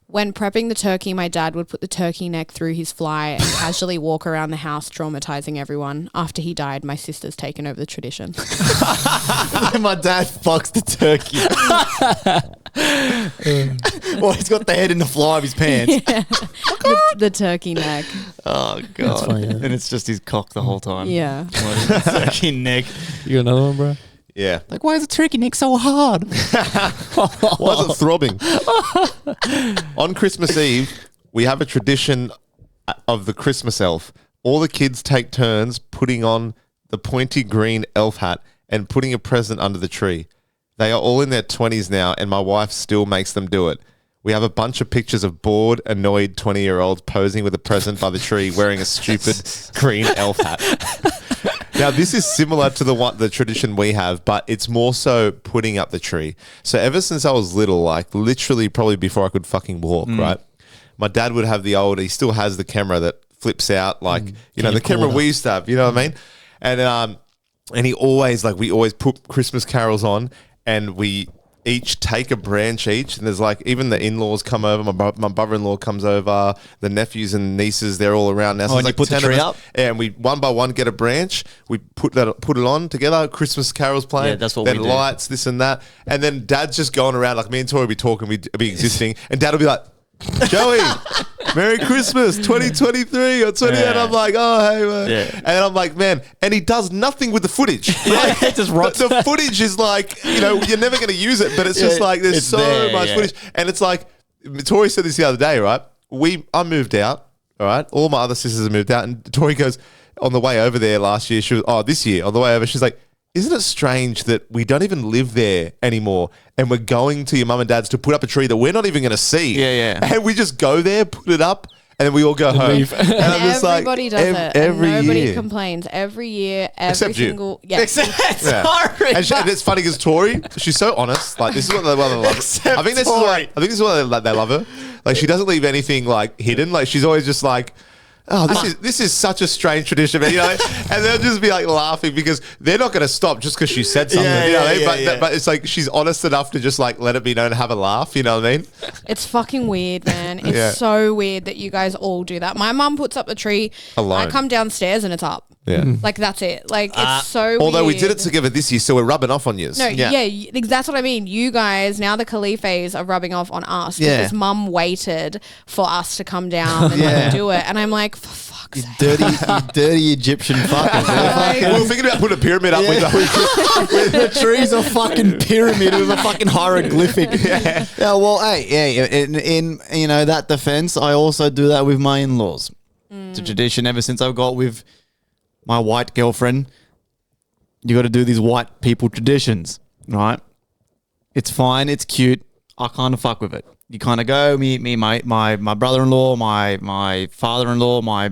When prepping the turkey, my dad would put the turkey neck through his fly and casually walk around the house, traumatizing everyone. After he died, my sister's taken over the tradition. My dad fucks the turkey. Well, he's got the head in the fly of his pants. Yeah. the turkey neck. Oh, God. funny, yeah. And it's just his cock the whole time. Yeah. Turkey neck. You got another one, bro? Yeah. Like, why is the turkey neck so hard? Why is it throbbing? On Christmas Eve, we have a tradition of the Christmas elf. All the kids take turns putting on the pointy green elf hat and putting a present under the tree. They are all in their 20s now, and my wife still makes them do it. We have a bunch of pictures of bored, annoyed 20-year-olds posing with a present by the tree wearing a stupid green elf hat. Now, this is similar to the tradition we have, but it's more so putting up the tree. So ever since I was little, like literally probably before I could fucking walk, right? My dad would have he still has the camera that flips out, like, the camera we used to have, you know what I mean? And he always, we always put Christmas carols on and we each take a branch each, and there's even the in-laws come over, my brother-in-law comes over, the nephews and nieces, they're all around now. So and you put the tree up? Yeah, and we one by one get a branch, we put it on together, Christmas carols playing, Yeah, that's what then we do. lights, this and that, and then Dad's just going around, me and Tori will be talking, we'd be existing, and Dad will be like, Joey, Merry Christmas 2023 or 20, and I'm like, oh, hey, man. Yeah. And I'm like, man, and he does nothing with the footage. It just rots. The footage is you're never going to use it, but it's just there's it's so there, much yeah. footage. And it's Tori said this the other day, right? I moved out, all right? All my other sisters have moved out, and Tori goes, on the way over there last year, this year, on the way over, she's like, isn't it strange that we don't even live there anymore and we're going to your mum and dad's to put up a tree that we're not even going to see? Yeah. And we just go there, put it up, and then we all go home. leave. And I'm just Everybody does it. Every and nobody year. complains. Every year, Except you. single. Yeah. Yeah. Sorry. And it's funny because Tori, she's so honest. This is what they love her. Except I think this is why they love her. She doesn't leave anything hidden. She's always just oh, this is such a strange tradition, man, and they'll just be laughing because they're not going to stop just because she said something, but it's she's honest enough to just let it be known, have a laugh, you know what I mean? It's fucking weird, man. It's Yeah. so weird that you guys all do that. My mum puts up the tree. Alone. I come downstairs and it's up. Yeah. Like that's it. Like it's so. Although we weird. did it together this year, so we're rubbing off on you. No, that's what I mean. You guys, now the Khalifes are rubbing off on us because Mum waited for us to come down and like, do it. And I'm like, for fuck's sake. Dirty Egyptian fuckers. We were thinking about putting a pyramid up with The tree's a fucking pyramid with a fucking hieroglyphic. Yeah, well, hey, in you know that defense, I also do that with my in-laws. It's a tradition ever since I've got with my white girlfriend. You got to do these white people traditions, right? It's fine, it's cute. I kind of fuck with it. You kind of go, my brother-in-law, my father-in-law, my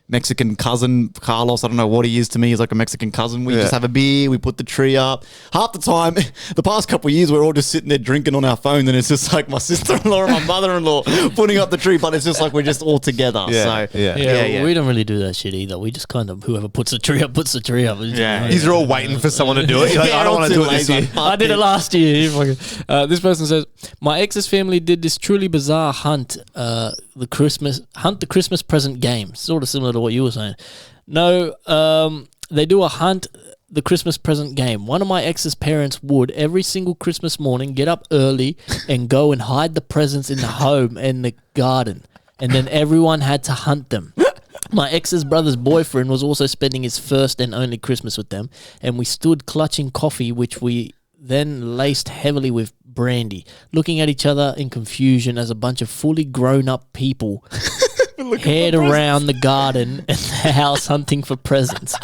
Mexican cousin, Carlos, I don't know what he is to me. He's like a Mexican cousin. We just have a beer. We put the tree up. Half the time, the past couple of years, we're all just sitting there drinking on our phone, and it's just like my sister-in-law and my mother-in-law putting up the tree, but it's just like we're just all together. Yeah, we don't really do that shit either. We just kind of, whoever puts the tree up, puts the tree up. These are all waiting for someone to do it. You're like, I don't want to do it this year. I did it last year. This person says, my ex's family did this truly bizarre hunt, the Christmas present game, sort of similar to what you were saying. No, they do a hunt the Christmas present game. One of my ex's parents would every single Christmas morning get up early and go and hide the presents in the home and the garden, and then everyone had to hunt them. My ex's brother's boyfriend was also spending his first and only Christmas with them, and we stood clutching coffee, which we then laced heavily with brandy, looking at each other in confusion as a bunch of fully grown-up people head around the garden and the house hunting for presents.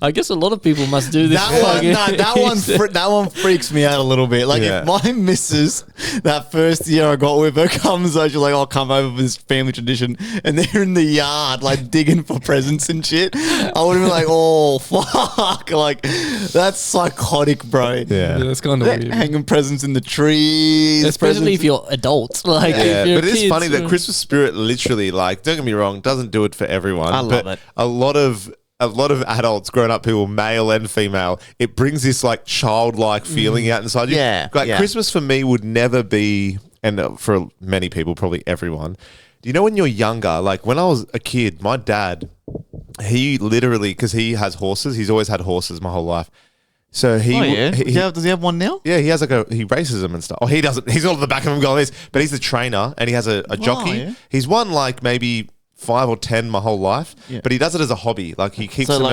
I guess a lot of people must do this. That one freaks me out a little bit. Like if my missus, that first year I got with her, comes over, she's like, "I'll come over for this family tradition," and they're in the yard like digging for presents and shit. I would be like, "Oh fuck!" Like that's psychotic, bro. Yeah, that's kind of weird. Hanging presents in the trees, especially if you're adults. Like, but it is kids, funny that Christmas spirit literally, like, don't get me wrong, doesn't do it for everyone. I love it. A lot of adults, grown-up people, male and female, it brings this like childlike feeling out inside you. Christmas for me would never be, and for many people, probably everyone. Do you know when you're younger? Like when I was a kid, my dad, he literally, because he has horses, he's always had horses my whole life. So he, does he have one now? Yeah, he has he races them and stuff. Oh, he doesn't. He's not on the back of him going this, but he's the trainer and he has a jockey. Yeah. He's won like maybe 5 or 10 my whole life, but he does it as a hobby. Like he keeps them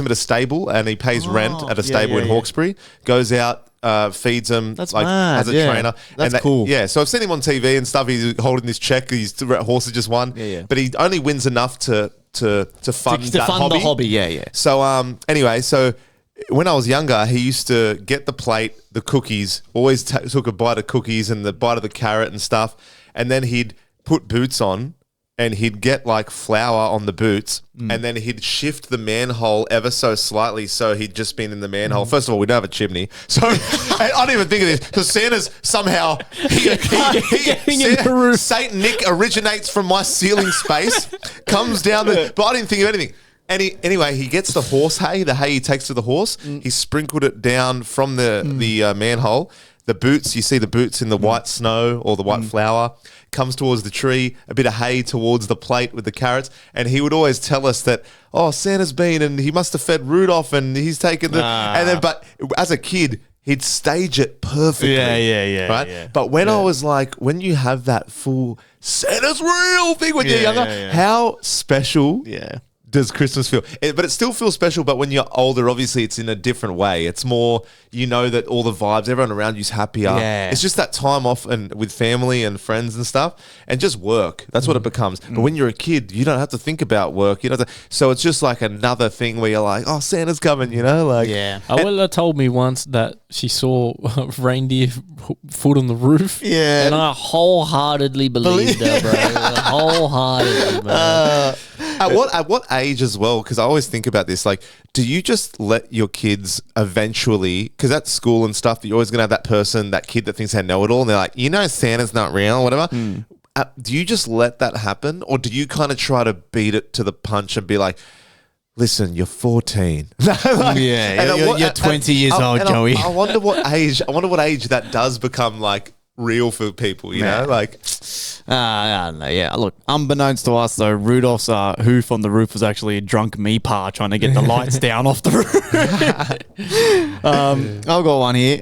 at a stable and he pays rent at a stable in Hawkesbury. Goes out, feeds them. That's like mad, as a trainer. That's cool. Yeah, so I've seen him on TV and stuff. He's holding this check. His horses just won. But he only wins enough to fund that hobby. The hobby. Yeah. So anyway, so when I was younger, he used to get the plate, the cookies. Always took a bite of cookies and the bite of the carrot and stuff, and then he'd put boots on. And he'd get like flour on the boots and then he'd shift the manhole ever so slightly so he'd just been in the manhole. First of all, we don't have a chimney. So I don't even think of this because Santa's somehow Saint Nick originates from my ceiling space, comes down but I didn't think of anything. Anyway, he gets the horse hay, the hay he takes to the horse. He sprinkled it down from the manhole. The boots, you see the boots in the white snow or the white flour, comes towards the tree, a bit of hay towards the plate with the carrots. And he would always tell us that, oh, Santa's been and he must have fed Rudolph and he's taken the... And then, but as a kid, he'd stage it perfectly. Right? Yeah. But when I was like, when you have that full Santa's real thing when you're younger, how special... does Christmas feel? But it still feels special, but when you're older, obviously it's in a different way. It's more, you know that all the vibes, everyone around you's happier. Yeah. It's just that time off and with family and friends and stuff and just work. That's what it becomes. But when you're a kid, you don't have to think about work. You know, so it's just like another thing where you're like, oh, Santa's coming, you know? Like, Abuela told me once that she saw reindeer foot on the roof. Yeah. And I wholeheartedly believed her, bro. Wholeheartedly, man. At what age as well? Because I always think about this. Like, do you just let your kids eventually? Because at school and stuff, you're always gonna have that person, that kid that thinks they know it all, and they're like, you know, Santa's not real, or whatever. Do you just let that happen, or do you kind of try to beat it to the punch and be like, listen, you're 14. You're 20 years old, Joey. I wonder what age. I wonder what age that does become like real for people, you know? Like, I don't know. Yeah, look, unbeknownst to us, though, Rudolph's hoof on the roof was actually a drunk meepa trying to get the lights down off the roof. I've got one here.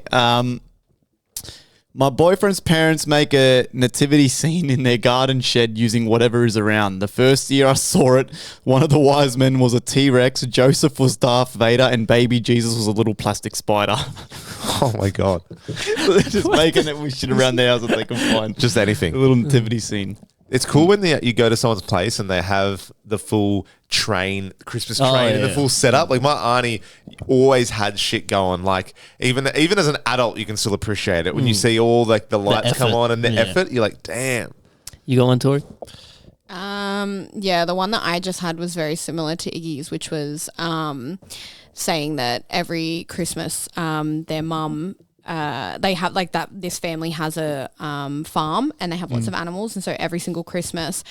My boyfriend's parents make a nativity scene in their garden shed using whatever is around. The first year I saw it, one of the wise men was a T-Rex, Joseph was Darth Vader, and baby Jesus was a little plastic spider. oh my God. They're just making it with shit around their house that they can find. Just anything. A little nativity scene. It's cool when you go to someone's place and they have the full Christmas train and the full setup. Like my auntie always had shit going. Like even as an adult, you can still appreciate it when you see all like the lights come on and the effort. You're like, damn. You go on, Tori? Yeah, the one that I just had was very similar to Iggy's, which was saying that every Christmas, their mum. They have like that. This family has a farm and they have lots of animals, and so every single Christmas,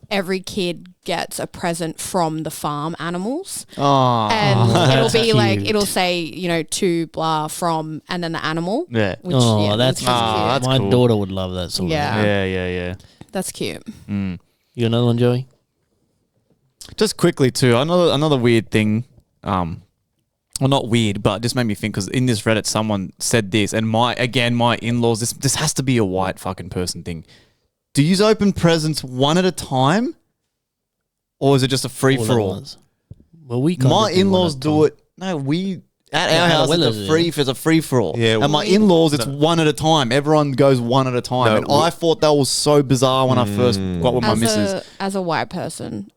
every kid gets a present from the farm animals. Oh, and it'll be cute. like it'll say to blah from and then the animal. Yeah. Which, that's which is cute. cute. that's My cool. daughter would love that sort of thing. Yeah. That's cute. You got another one, Joey? Just quickly too, another weird thing. Well, not weird, but it just made me think because in this Reddit, someone said this, and my in-laws. This has to be a white fucking person thing. Do you open presents one at a time, or is it just a free for all? Well, we My in-laws do it. No, we at our house it's a free for all. Yeah, and my in-laws it's one at a time. Everyone goes one at a time, No, and I thought that was so bizarre when I first got with my As missus. as a white person,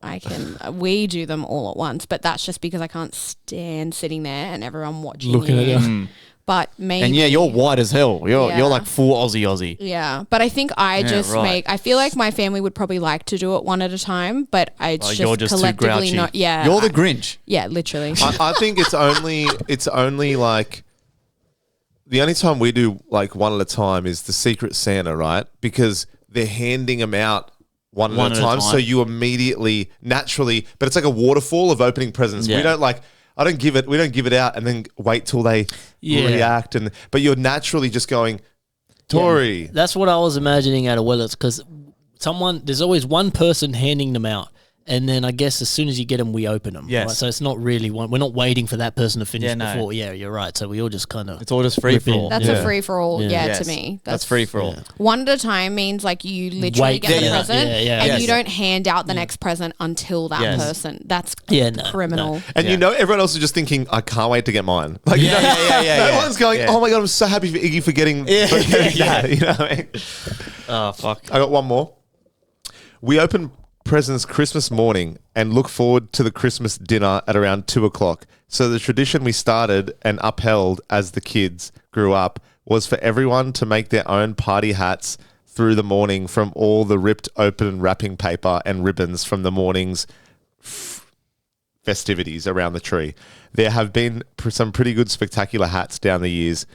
we do them all at once, but that's just because I can't stand sitting there and everyone watching Looking you. at you. But maybe, And yeah, you're white as hell. You're like full Aussie. yeah. But I think I I feel like my family would probably like to do it one at a time, but You're just too collectively grouchy. not. Yeah, You're the Grinch. Yeah, literally. I think it's only like the only time we do like one at a time is the Secret Santa, right? Because they're handing them out one at a time. So you immediately, naturally, but it's like a waterfall of opening presents. Yeah. We don't give it out and then wait till they react. But you're naturally just going, Tori. Yeah, that's what I was imagining at a Willet's because there's always one person handing them out. And then I guess as soon as you get them, we open them. Yes. Right? So it's not really one. We're not waiting for that person to finish Yeah, no. before. Yeah, you're right. So we all just kind of. It's all just free for all. That's a free for all. Yeah. Yeah, Yes. to me, That's free for all. One at a time means like you literally Wait, get the yeah, present yeah, and yes. you don't hand out the next present until that Yes. person. That's no, criminal. no. And everyone else is just thinking, I can't wait to get mine. Like, Yeah. no one's going, oh my God, I'm so happy for Iggy for getting that. You know what I mean? Oh fuck. I got one more. We open presents Christmas morning and look forward to the Christmas dinner at around 2:00. So the tradition we started and upheld as the kids grew up was for everyone to make their own party hats through the morning from all the ripped open wrapping paper and ribbons from the morning's festivities around the tree. There have been some pretty good spectacular hats down the years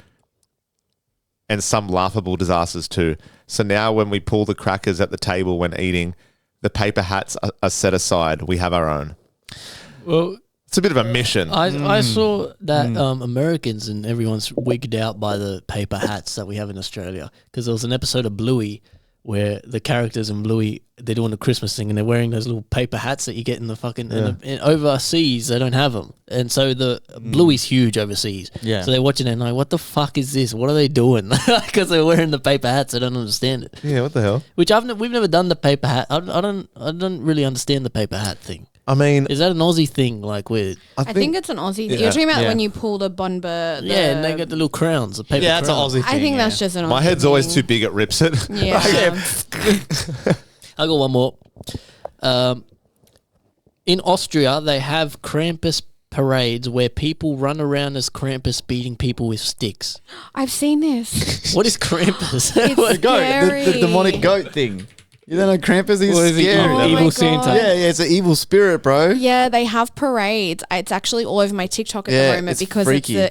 and some laughable disasters too. So now when we pull the crackers at the table when eating, the paper hats are set aside. We have our own. Well, it's a bit of a mission. I saw that Americans and everyone's wigged out by the paper hats that we have in Australia because there was an episode of Bluey where the characters in Bluey, they're doing a Christmas thing and they're wearing those little paper hats that you get in the fucking... And overseas, they don't have them. And so the Bluey's huge overseas. Yeah. So they're watching it and like, what the fuck is this? What are they doing? Because they're wearing the paper hats. I don't understand it. Yeah, what the hell? Which we've never done the paper hat. I don't really understand the paper hat thing. I mean... Is that an Aussie thing? Like with... I think it's an Aussie. You're talking about when you pull the bonbur. Yeah, and they get the little crowns, the paper Yeah, that's an crowns. Aussie thing. I think that's just an Aussie. My head's always too big, it rips it. Yeah. I got one more. In Austria, they have Krampus parades where people run around as Krampus beating people with sticks. I've seen this. What is Krampus? It's scary. The demonic goat thing. You don't know Krampus? He's What is he? scary. Oh my evil God. Santa. Yeah, it's an evil spirit, bro. Yeah, they have parades. It's actually all over my TikTok at Yeah, the moment it's because freaky.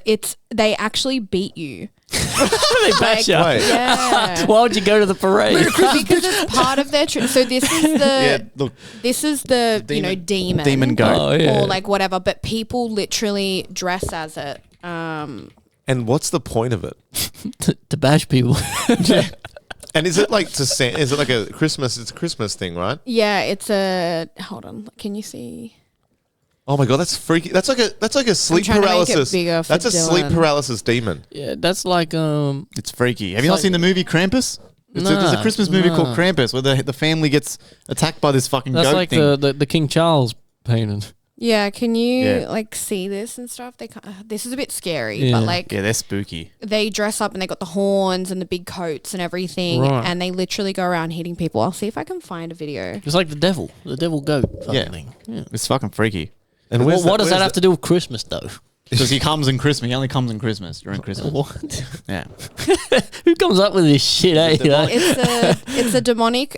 they actually beat you. They bash you. Wait. Yeah. Why would you go to the parade? because it's part of their so this is the look, demon demon goat. Oh, yeah. or like whatever, but people literally dress as it. And what's the point of it? to bash people. And is it like is it like a Christmas? It's a Christmas thing, right? Yeah, it's a. Hold on. Can you see? Oh my god, that's freaky. That's like a sleep trying to make it paralysis. bigger for That's a sleep Dylan. paralysis demon. Yeah, that's like It's freaky. Have you not seen the movie Krampus? There's a Christmas movie called Krampus where the family gets attacked by this fucking that's goat like thing. the King Charles painting. Yeah, can you Yeah. like see this and stuff? This is a bit scary, Yeah. but like Yeah, they're spooky. they dress up and they got the horns and the big coats and everything, Right. and they literally go around hitting people. I'll see if I can find a video. It's like the devil goat fucking Yeah. thing. Yeah. It's fucking freaky. And What does that have to do with Christmas though? Because he comes in Christmas. He only comes in Christmas, during Christmas. What? Yeah. Who comes up with this shit, eh? It's a demonic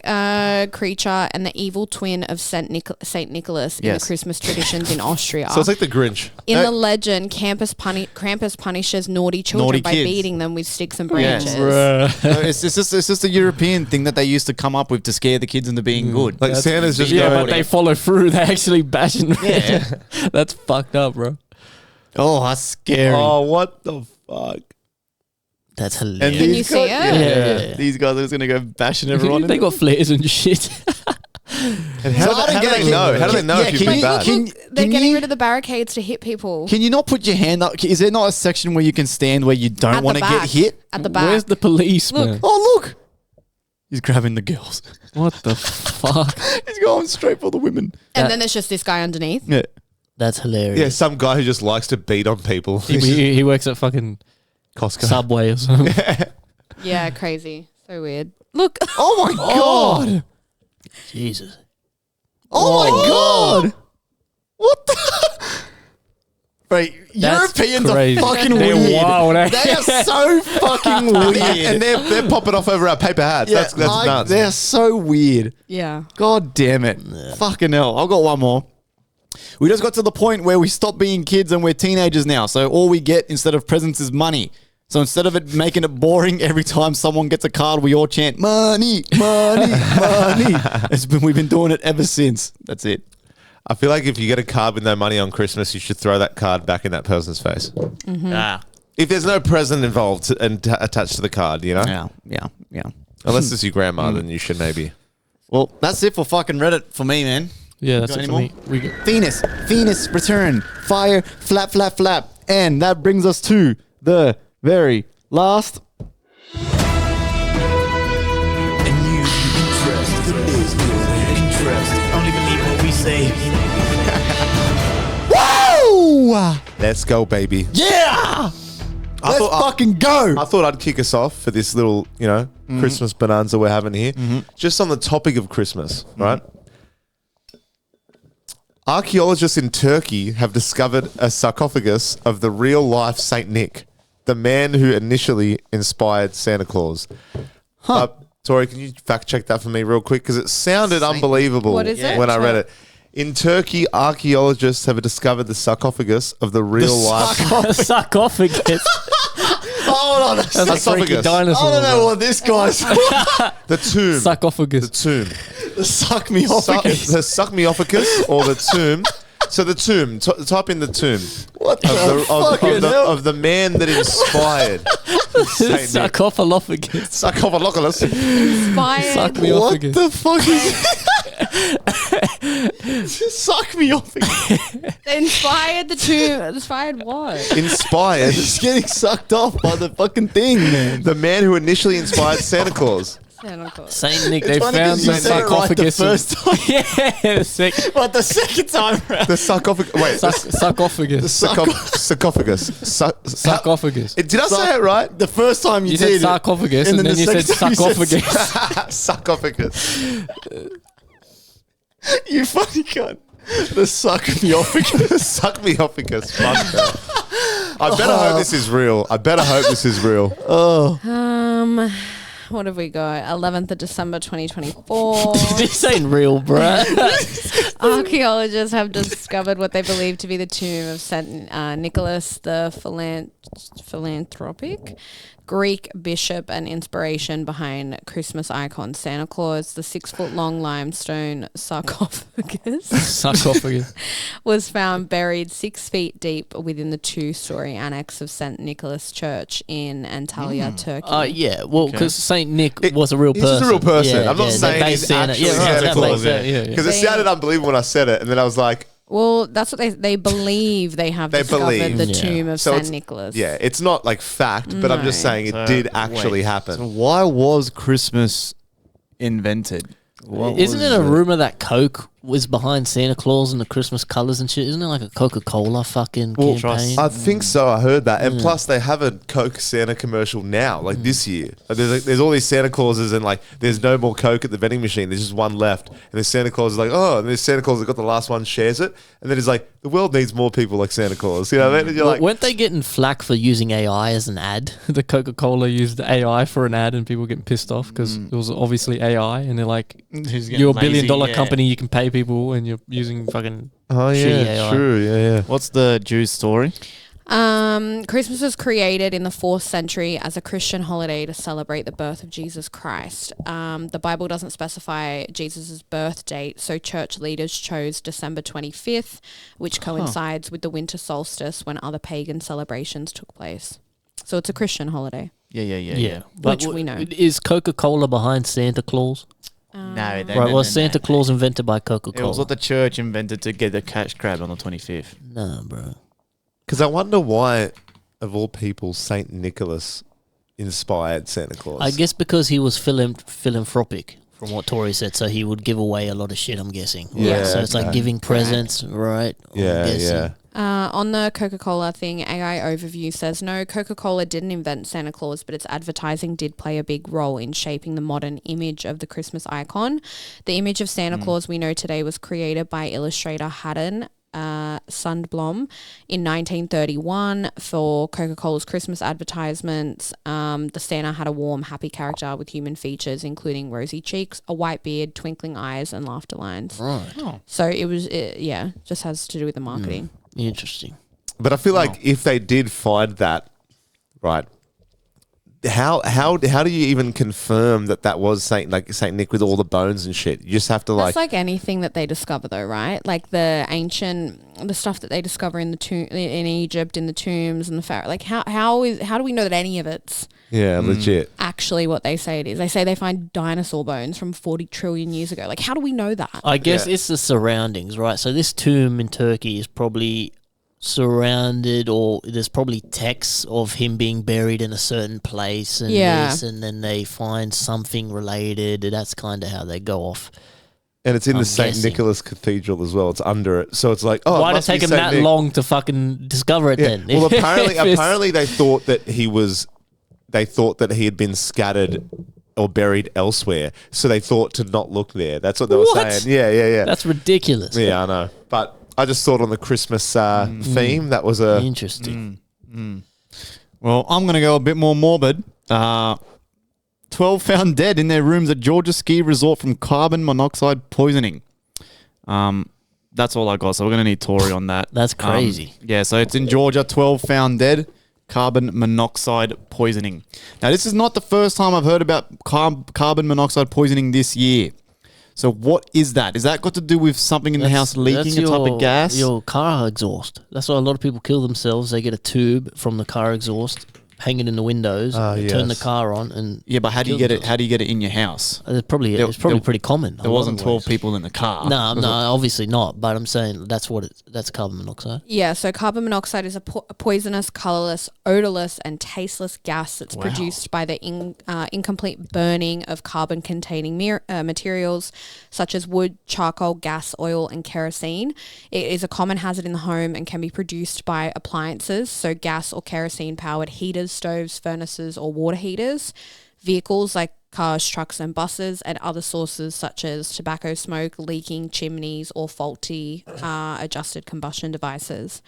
creature and the evil twin of Saint Nicholas in Yes. the Christmas traditions in Austria. So it's like the Grinch. In the legend, Krampus punishes naughty children Naughty by kids. beating them with sticks and Yes. branches. No, it's just a European thing that they used to come up with to scare the kids into being good. Like Santa's just Yeah, going. but they follow through. They actually bashing. Yeah. That's fucked up, bro. Oh, that's scary. Oh, what the fuck? That's And hilarious. Can these you see guys- it? Yeah. These guys are just gonna go bashing everyone. They got flares and shit. And how do they know? How do they know if you've been bad? They're getting rid of the barricades to hit people. Can you not put your hand up? Is there not a section where you can stand where you At don't the want to get back. hit? At the back. Where's the police, Look. man? Oh, look. He's grabbing the girls. What the fuck? He's going straight for the women. And then there's just this guy underneath. Yeah. That's hilarious. Yeah, some guy who just likes to beat on people. He works at fucking Costco. Subway or something. Yeah, crazy. So weird. Look. Oh my god. Jesus. Oh my god. What the? Right, That's Europeans crazy. are fucking They're weird. wild, eh? They are so fucking weird. And they're popping off over our paper hats. Yeah, That's nuts. They're so weird. Yeah. God damn it. Fucking hell. I've got one more. We just got to the point where we stopped being kids and we're teenagers now. So all we get instead of presents is money. So instead of it making it boring, every time someone gets a card, we all chant, money, money, money. We've been doing it ever since. That's it. I feel like if you get a card with no money on Christmas, you should throw that card back in that person's face. Ah. If there's no present involved and attached to the card, you know? Yeah. Unless it's your grandma, then you should maybe. Well, that's it for fucking Reddit for me, man. Yeah, that's Got it any for more? me. We got, Venus, return, fire, flap, flap, flap. And that brings us to the very last. Only believe what we say. Woo! Let's go, baby. Yeah! Let's fucking go! I thought I'd kick us off for this little, Christmas bonanza we're having here. Just on the topic of Christmas, right? Archaeologists in Turkey have discovered a sarcophagus of the real-life Saint Nick, the man who initially inspired Santa Claus. Tori, can you fact-check that for me real quick? Because it sounded unbelievable What is it? when I read it. In Turkey, archaeologists have discovered the sarcophagus of the real-life... sarcophagus. Hold on. That's a freaky Esophagus. dinosaur. I don't know what this guy's. The tomb. Sarcophagus. The tomb. The suck me off. The suck-me-ophicus or the tomb. So the tomb. Type in the tomb. What the fucking hell? Of the man that inspired Saint Nick. Sarcophagus. Sarcophagus. Inspired. Suck me What off again. the fuck is Just suck me off again. They inspired the tomb. Inspired what? Inspired. Just getting sucked off by the fucking thing, man. The man who initially inspired Santa Claus. Santa Claus. Saint Nick, they funny found 'cause you the said it right the sarcophagus. first time. Yeah, the But the second time round. The sarcophagus. Wait. sarcophagus. Sarcophagus. Sarcophagus. Did I say it right? The first time You did said sarcophagus, and then you said sarcophagus. Sarcophagus. You funny cunt. The suck me off again. Suck me ophicus. Fuck that. I better hope this is real. What have we got? 11th of December 2024. This ain't real, bruh. Archaeologists have discovered what they believe to be the tomb of Saint Nicholas the philanthropic, Greek bishop and inspiration behind Christmas icon Santa Claus. The 6-foot-long limestone sarcophagus Sarcophagus. was found buried 6 feet deep within the 2-story annex of St. Nicholas Church in Antalya, Turkey. Yeah, well, because Saint Nick was a real person. He's just a real person. Yeah, I'm not saying he's actually Santa Claus. Because it sounded unbelievable when I said it, and then I was like, well, that's what they believe they have discovered the tomb of Saint Nicholas. Yeah, it's not like fact, but I'm just saying it did actually happen. So why was Christmas invented? Isn't it a rumor that Coke was behind Santa Claus and the Christmas colors and shit? Isn't it like a Coca-Cola fucking campaign? I think so. I heard that, and plus they have a Coke Santa commercial now, like this year. There's all these Santa Clauses, and like there's no more Coke at the vending machine. There's just one left, and the Santa Claus is like, oh, and there's Santa Claus that got the last one, shares it, and then he's like, the world needs more people like Santa Claus. You know what I mean? And you're like, weren't they getting flack for using AI as an ad? The Coca-Cola used AI for an ad, and people getting pissed off because it was obviously AI, and they're like, you're a $1 billion company, you can pay people, and you're using fucking shitty AI. True, yeah. What's the Jews' story? Christmas was created in the 4th century as a Christian holiday to celebrate the birth of Jesus Christ. The Bible doesn't specify Jesus' birth date, so church leaders chose December 25th, which coincides with the winter solstice when other pagan celebrations took place. So it's a Christian holiday. Yeah. Which we know. Is Coca-Cola behind Santa Claus? No. Was Santa Claus invented by Coca-Cola? It was what the church invented to get the cash grab on the 25th. No, bro. Because I wonder why, of all people, Saint Nicholas inspired Santa Claus. I guess because he was philanthropic, from what Tori said, so he would give away a lot of shit, I'm guessing. Yeah, so it's like giving presents, right? Yeah. On the Coca-Cola thing, AI Overview says, no, Coca-Cola didn't invent Santa Claus, but its advertising did play a big role in shaping the modern image of the Christmas icon. The image of Santa Claus we know today was created by illustrator Haddon Sundblom in 1931 for Coca-Cola's Christmas advertisements. The Santa had a warm, happy character with human features, including rosy cheeks, a white beard, twinkling eyes, and laughter lines. Right. So it was, just has to do with the marketing. Interesting. But I feel like if they did find that, right, how do you even confirm that was Saint Nick with all the bones and shit? You just have to That's like anything that they discover, though, right? Like the stuff that they discover in the tomb in Egypt, in the tombs and the pharaoh. Like how do we know that any of it's legit actually what they say it is? They say they find dinosaur bones from 40 trillion years ago. Like how do we know that? I guess it's the surroundings, right? So this tomb in Turkey is probably surrounded, or there's probably texts of him being buried in a certain place and this, and then they find something related. That's kind of how they go off. And it's in the St. Nicholas Cathedral as well. It's under it. So it's like, why did it take him that long to fucking discover it then? Well, apparently they thought that he had been scattered or buried elsewhere. So they thought to not look there. That's what they were saying. Yeah. That's ridiculous. Yeah, I know. But I just thought on the Christmas theme, that was interesting. Well, I'm going to go a bit more morbid. 12 found dead in their rooms at Georgia ski resort from carbon monoxide poisoning. That's all I got. So we're going to need Tori on that. That's crazy. So it's in Georgia. 12 found dead. Carbon monoxide poisoning. Now, this is not the first time I've heard about carbon monoxide poisoning this year. So what is that? Is that got to do with something in the house leaking, a type of gas? Your car exhaust. That's why a lot of people kill themselves. They get a tube from the car exhaust, hang it in the windows, turn the car on, and but how do you get it? How do you get it in your house? It's probably pretty common. There wasn't 12 people in the car. No, obviously not. But I'm saying that's carbon monoxide. Yeah, so carbon monoxide is a poisonous, colorless, odorless, and tasteless gas that's produced by the incomplete burning of carbon-containing materials such as wood, charcoal, gas, oil, and kerosene. It is a common hazard in the home and can be produced by appliances, so gas or kerosene-powered heaters, stoves, furnaces, or water heaters, vehicles like cars, trucks, and buses, and other sources such as tobacco smoke, leaking chimneys, or faulty adjusted combustion devices.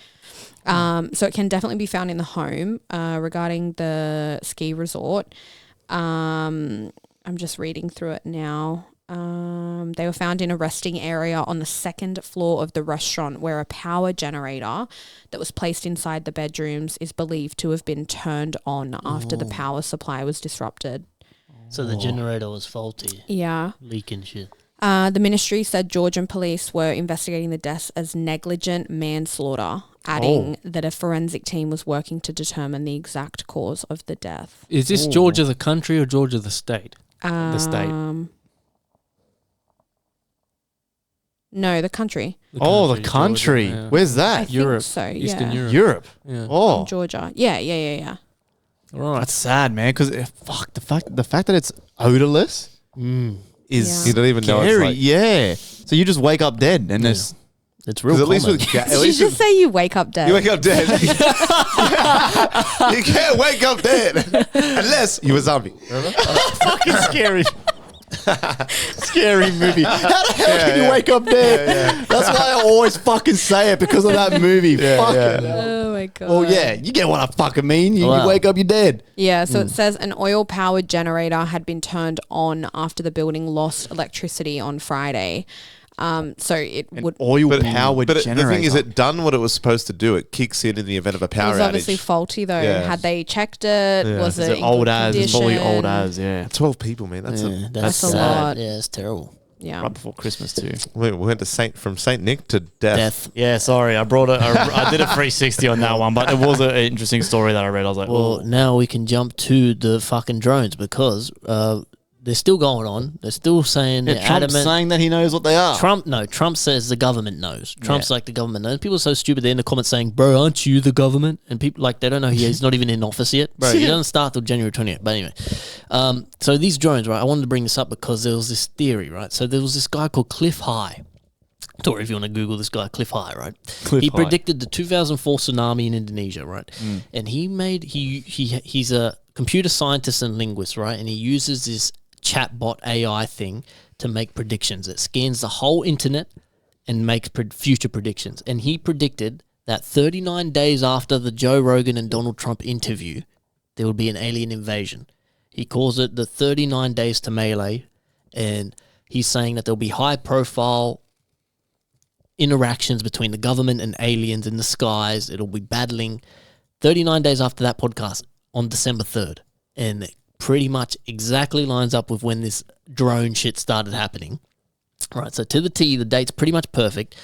So it can definitely be found in the home. Regarding the ski resort, I'm just reading through it now. They were found in a resting area on the second floor of the restaurant where a power generator that was placed inside the bedrooms is believed to have been turned on after the power supply was disrupted. So the generator was faulty. Yeah. Leaking shit. The ministry said Georgian police were investigating the deaths as negligent manslaughter, adding that a forensic team was working to determine the exact cause of the death. Is this Georgia the country or Georgia the state? The state. No, the country. The country. Georgia, yeah. Where's that? I think Europe. so, yeah. Eastern Europe. Europe. Yeah. Oh, Georgia. Yeah. Right. that's sad, man. Because the fact that it's odorless is You don't even know. scary. It's like, Yeah. So you just wake up dead, and it's real because at least common. with at Did you least just say you wake up dead? you wake up dead. You can't wake up dead unless you're a zombie. fucking scary. Scary movie. How the hell can you wake up dead? That's why I always fucking say it, because of that movie. Fucking hell. Oh my god. Well, yeah, you get what I fucking mean. You Wow. wake up, you're dead. Yeah, so it says an oil-powered generator had been turned on after the building lost electricity on Friday. So it would. Oil-powered But generator. the thing is, it done what it was supposed to do. It kicks in the event of a It power was obviously outage. faulty though. Yeah. Had they checked it? Yeah. Was Is it it in old good as? It's fully condition? old as, yeah. 12 people, man. That's Yeah, That's a sad. lot. Yeah, it's terrible. Yeah. Right before Christmas too. we went to from Saint Nick to death. Yeah, sorry, I brought it. I did a 360 on that one, but it was an interesting story that I read. I was like, Well, now we can jump to the fucking drones because they're still going on. They're still saying they're Trump's adamant. saying that he knows what they are. Trump says the government knows. Trump's like the government knows. People are so stupid. They're in the comments saying, "Bro, aren't you the government?" And people like they don't know he's not even in office yet. Bro, he doesn't start till January 20th. But anyway, so these drones, right? I wanted to bring this up because there was this theory, right? So there was this guy called Cliff High. Or if you want to Google this guy, Cliff High, right? He predicted the 2004 tsunami in Indonesia, right? And he's a computer scientist and linguist, right? And he uses this chatbot AI thing to make predictions. It scans the whole internet and makes future predictions. And he predicted that 39 days after the Joe Rogan and Donald Trump interview, there would be an alien invasion. He calls it the 39 days to melee, and he's saying that there'll be high-profile interactions between the government and aliens in the skies. It'll be battling 39 days after that podcast on December 3rd. And it pretty much exactly lines up with when this drone shit started happening. All right, so to the T, the date's pretty much perfect.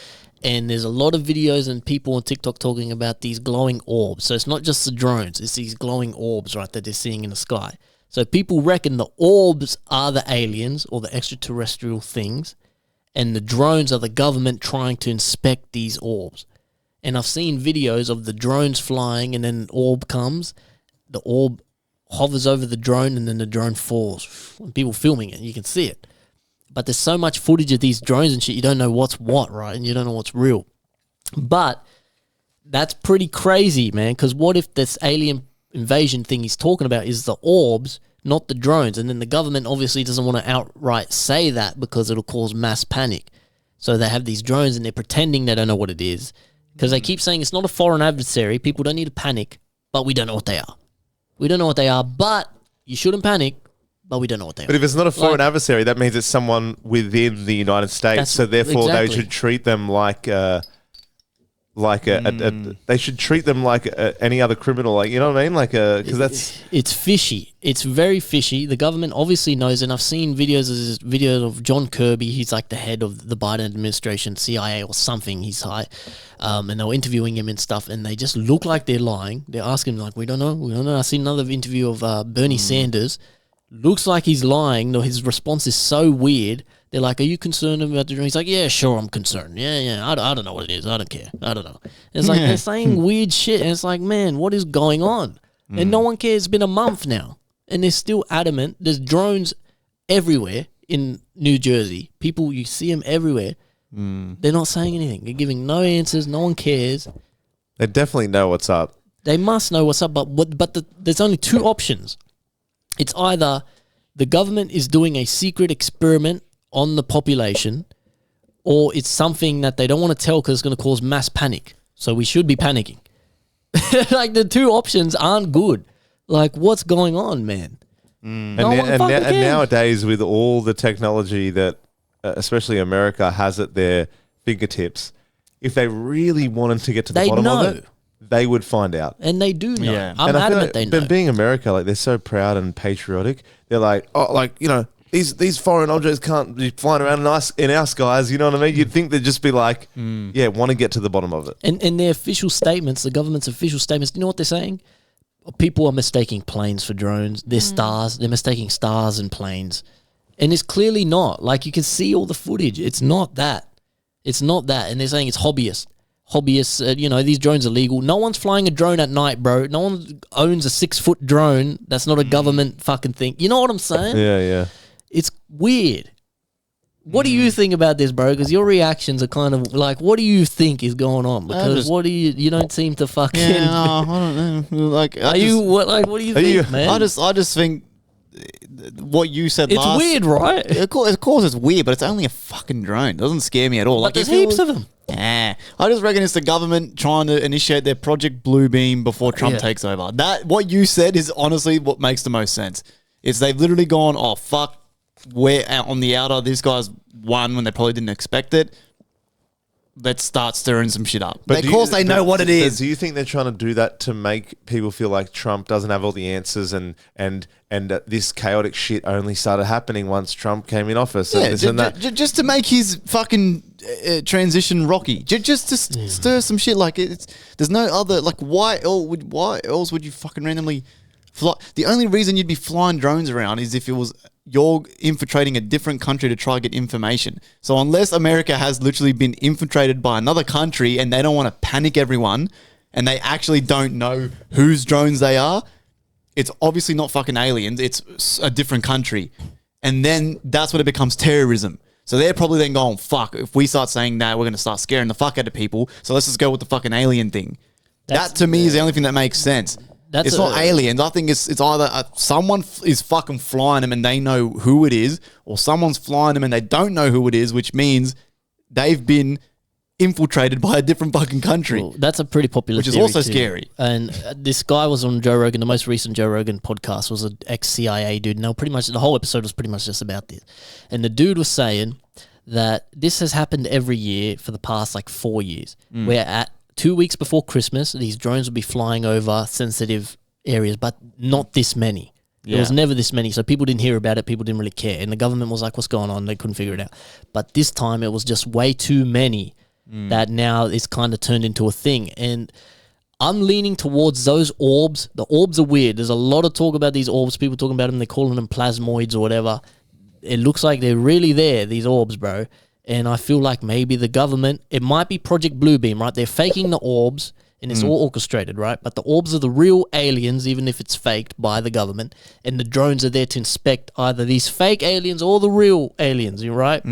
And there's a lot of videos and people on TikTok talking about these glowing orbs. So it's not just the drones, it's these glowing orbs, right, that they're seeing in the sky. So people reckon the orbs are the aliens or the extraterrestrial things, and the drones are the government trying to inspect these orbs. And I've seen videos of the drones flying, and then an orb comes, the orb hovers over the drone, and then the drone falls. And people filming it, you can see it. But there's so much footage of these drones and shit, you don't know what's what, right? And you don't know what's real. But that's pretty crazy, man, because what if this alien invasion thing he's talking about is the orbs, not the drones? And then the government obviously doesn't want to outright say that because it'll cause mass panic. So they have these drones and they're pretending they don't know what it is because they keep saying it's not a foreign adversary. People don't need to panic, but we don't know what they are. We don't know what they are, but you shouldn't panic, but we don't know what they are. But if it's not a foreign adversary, that means it's someone within the United States. So therefore, they should treat them like they should treat them like any other criminal. Like, you know what I mean? Like because that's it's fishy. It's very fishy. The government obviously knows, and I've seen videos of John Kirby. He's like the head of the Biden administration, CIA or something. He's high, and they were interviewing him and stuff, and they just look like they're lying. They're asking him like, "We don't know." I seen another interview of Bernie Sanders. Looks like he's lying. No, his response is so weird. They're like, "Are you concerned about the drone?" He's like, "Yeah, sure, I'm concerned. Yeah, I don't know what it is. I don't care. I don't know." And it's like they're saying weird shit, and it's like, man, what is going on? And no one cares. It's been a month now, and they're still adamant. There's drones everywhere in New Jersey. People, you see them everywhere. They're not saying anything. They're giving no answers. No one cares. they definitely know what's up. They must know what's up, but there's only two options. It's either the government is doing a secret experiment on the population, or it's something that they don't want to tell because it's going to cause mass panic. So we should be panicking. Like, the two options aren't good. Like, what's going on, man? And nowadays, with all the technology that especially America has at their fingertips, if they really wanted to get to the bottom of it, they would find out. And they do know. Yeah. I'm and I feel adamant like, they know. but being America, like, they're so proud and patriotic. They're like, oh, like, you know, these foreign objects can't be flying around in our skies. You know what I mean? You'd think they'd just be like, yeah, want to get to the bottom of it. And their official statements, the government's official statements, do you know what they're saying? People are mistaking planes for drones. They're stars. They're mistaking stars and planes. And it's clearly not. Like, you can see all the footage. It's not that. It's not that. And they're saying it's hobbyists. Hobbyists, these drones are legal. No one's flying a drone at night, bro. No one owns a 6-foot drone. That's not a government fucking thing. You know what I'm saying? Yeah. It's weird. What do you think about this, bro? Because your reactions are kind of like, what do you think is going on? Because you don't seem to fucking. Yeah, I don't know. Like, what do you think, man? I just think what you said. It's weird, right? Of course, it's weird, but it's only a fucking drone. It doesn't scare me at all. But there's heaps of them. Yeah, I just reckon it's the government trying to initiate their Project Bluebeam before Trump takes over. That what you said is honestly what makes the most sense. It's they've literally gone, oh fuck, we're out on the outer. This guy's won when they probably didn't expect it. Let's start stirring some shit up. But of course they know what it is. Do you think they're trying to do that to make people feel like Trump doesn't have all the answers and this chaotic shit only started happening once Trump came in office? And this and that? Just to make his fucking transition rocky. Just to stir some shit. Like, there's no other, like, why else would you fucking randomly fly? The only reason you'd be flying drones around is if it was you're infiltrating a different country to try to get information. So unless America has literally been infiltrated by another country and they don't want to panic everyone and they actually don't know whose drones they are, it's obviously not fucking aliens. It's a different country. And then that's when it becomes terrorism. So they're probably then going, fuck, if we start saying that, we're going to start scaring the fuck out of people. So let's just go with the fucking alien thing. That to me is the only thing that makes sense. It's not aliens. I think it's either someone is fucking flying them and they know who it is, or someone's flying them and they don't know who it is, which means they've been infiltrated by a different fucking country. Well, that's a pretty popular which is also scary. And this guy was on Joe Rogan. The most recent Joe Rogan podcast was an ex-CIA dude. And pretty much the whole episode was pretty much just about this. And the dude was saying that this has happened every year for the past 4 years. Where at 2 weeks before Christmas, these drones would be flying over sensitive areas, but not this many. There was never this many, so people didn't hear about it. People didn't really care, and the government was like, "What's going on?" They couldn't figure it out. But this time, it was just way too many that now it's kind of turned into a thing. And I'm leaning towards those orbs. The orbs are weird. There's a lot of talk about these orbs. People talking about them. They're calling them plasmoids or whatever. It looks like they're really there. These orbs, bro. And I feel like maybe the government, it might be Project Bluebeam, right? They're faking the orbs, and it's all orchestrated, right? But the orbs are the real aliens, even if it's faked by the government. And the drones are there to inspect either these fake aliens or the real aliens, you're right?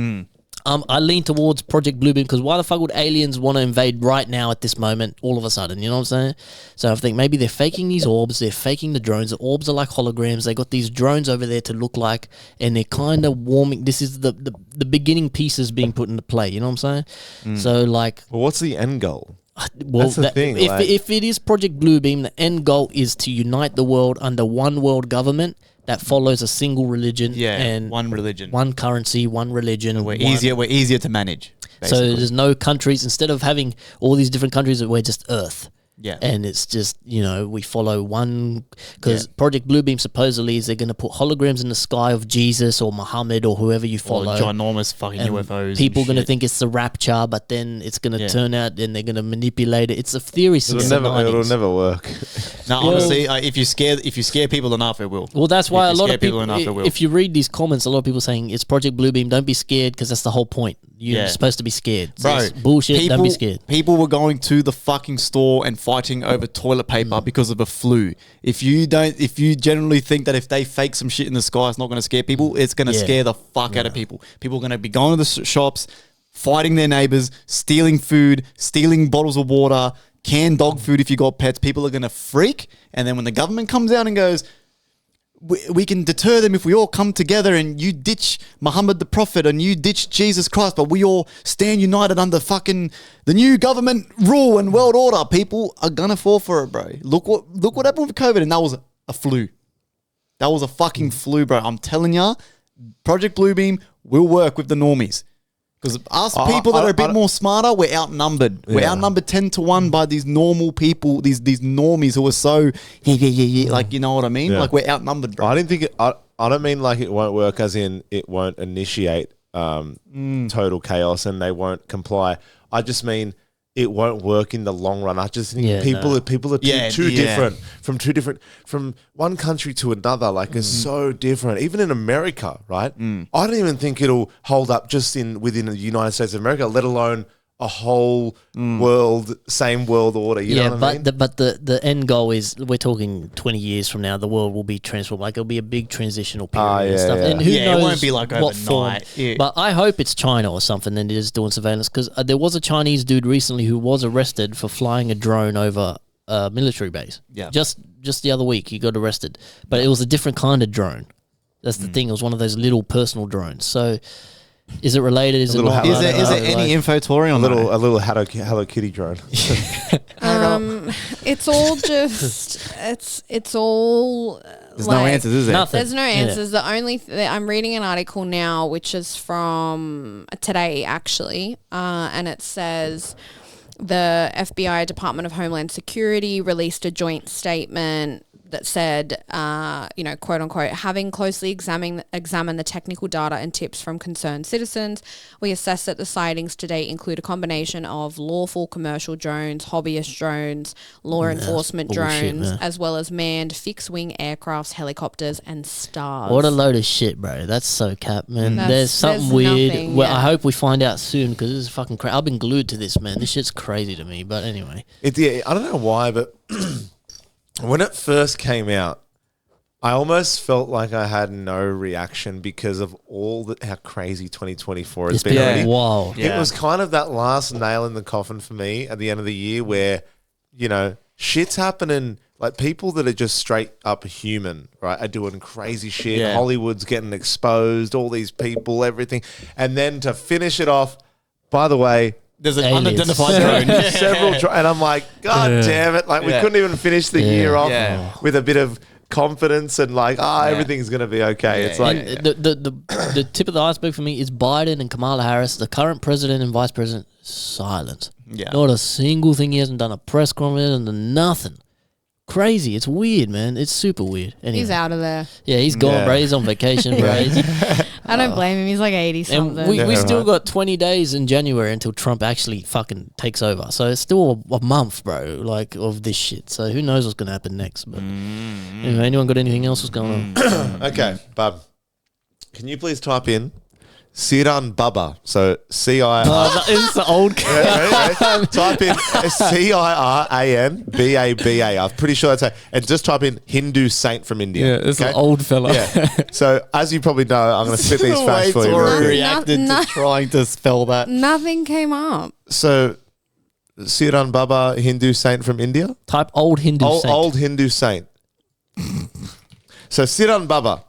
I lean towards Project Bluebeam because why the fuck would aliens want to invade right now at this moment, all of a sudden? You know what I'm saying? So I think maybe they're faking these orbs. They're faking the drones. The orbs are like holograms. They got these drones over there to look like, and they're kind of warming. This is the beginning pieces being put into play. You know what I'm saying? So well, what's the end goal? Well, that's the thing. If it is Project Bluebeam, the end goal is to unite the world under one world government that follows a single religion and one religion, one currency, one religion. We're easier to manage. Basically. So there's no countries. Instead of having all these different countries, we're just Earth. Yeah. And it's just, we follow one, because Project Bluebeam supposedly is they're going to put holograms in the sky of Jesus or Muhammad or whoever you follow. Or ginormous fucking UFOs. People are going to think it's the rapture, but then it's going to turn out and they're going to manipulate it. It's a theory since the 90s. It'll never work. No, honestly, if you scare people enough, it will. Well, that's why a lot of people, if you read these comments, a lot of people saying it's Project Bluebeam, don't be scared, because that's the whole point. You're supposed to be scared. So bro, bullshit, don't be scared. People were going to the fucking store and fighting over toilet paper because of a flu. If you generally think that if they fake some shit in the sky, it's not going to scare people, it's going to scare the fuck out of people. People are going to be going to the shops, fighting their neighbors, stealing food, stealing bottles of water, canned dog food if you got pets. People are going to freak. And then when the government comes out and goes, we can deter them if we all come together and you ditch Muhammad the Prophet and you ditch Jesus Christ, but we all stand united under fucking the new government rule and world order. People are gonna fall for it, bro. Look what happened with COVID, and that was a flu. That was a fucking flu, bro. I'm telling ya, Project Bluebeam will work with the normies. Because us people that are a bit more smarter, we're outnumbered. We're outnumbered 10-1 by these normal people, these normies who are so, like, you know what I mean? Yeah. Like, we're outnumbered, bro. I didn't think I don't mean like it won't work as in it won't initiate total chaos and they won't comply. I just mean it won't work in the long run. I just think people are too different from one country to another. Like it's so different. Even in America, right? I don't even think it'll hold up just within the United States of America, let alone a whole same world order. You know what I mean? But the end goal is we're talking 20 years from now, the world will be transformed. Like it'll be a big transitional period and stuff. Yeah. And who knows it won't be like what overnight. form. Yeah. But I hope it's China or something and it is doing surveillance because there was a Chinese dude recently who was arrested for flying a drone over a military base. Yeah. Just the other week he got arrested. But it was a different kind of drone. That's the thing. It was one of those little personal drones. So is it related? Is it not? Is there any info, Tori, on a little Hello Kitty drone? It's all just it's all. There's no answers, is there? Nothing. There's no answers. The only I'm reading an article now, which is from today actually, and it says the FBI, Department of Homeland Security, released a joint statement that said, quote unquote, having closely examined the technical data and tips from concerned citizens, we assess that the sightings to date include a combination of lawful commercial drones, hobbyist drones, law enforcement drones, as well as manned fixed-wing aircrafts, helicopters, and stars. What a load of shit, bro. That's so cap, man. There's something weird. Nothing, I hope we find out soon because this is fucking crazy. I've been glued to this, man. This shit's crazy to me. But anyway. I don't know why, but when it first came out, I almost felt like I had no reaction because of how crazy 2024 has been already. Wow. It was kind of that last nail in the coffin for me at the end of the year where, shit's happening. Like people that are just straight up human, right, are doing crazy shit. Yeah. Hollywood's getting exposed, all these people, everything. And then to finish it off, by the way, there's an unidentified drone. Several and I'm like, God damn it. Like, we couldn't even finish the year off with a bit of confidence and like, everything's going to be okay. It's like... The tip of the iceberg for me is Biden and Kamala Harris, the current president and vice president, silent. Yeah. Not a single thing. He hasn't done a press conference and nothing. Crazy. It's weird, man. It's super weird. Anyway. He's out of there. Yeah, he's gone, bro. He's on vacation, bro. I don't blame him. He's like 80-something. And we still got 20 days in January until Trump actually fucking takes over. So it's still a month, bro, like, of this shit. So who knows what's going to happen next. But anyway, anyone got anything else that's going on? Okay, Bub. Can you please type in Siran Baba? So C-I-R... it's the old... Ready? Type in C-I-R-A-N-B-A-B-A. I'm pretty sure that's... And just type in Hindu saint from India. Yeah, it's an old fella. Yeah. So, as you probably know, I'm going to spit these facts for you. Reacted to trying to spell that. Nothing came up. So, Siran Baba, Hindu saint from India? Type old Hindu saint. Old Hindu saint. So, Siran Baba.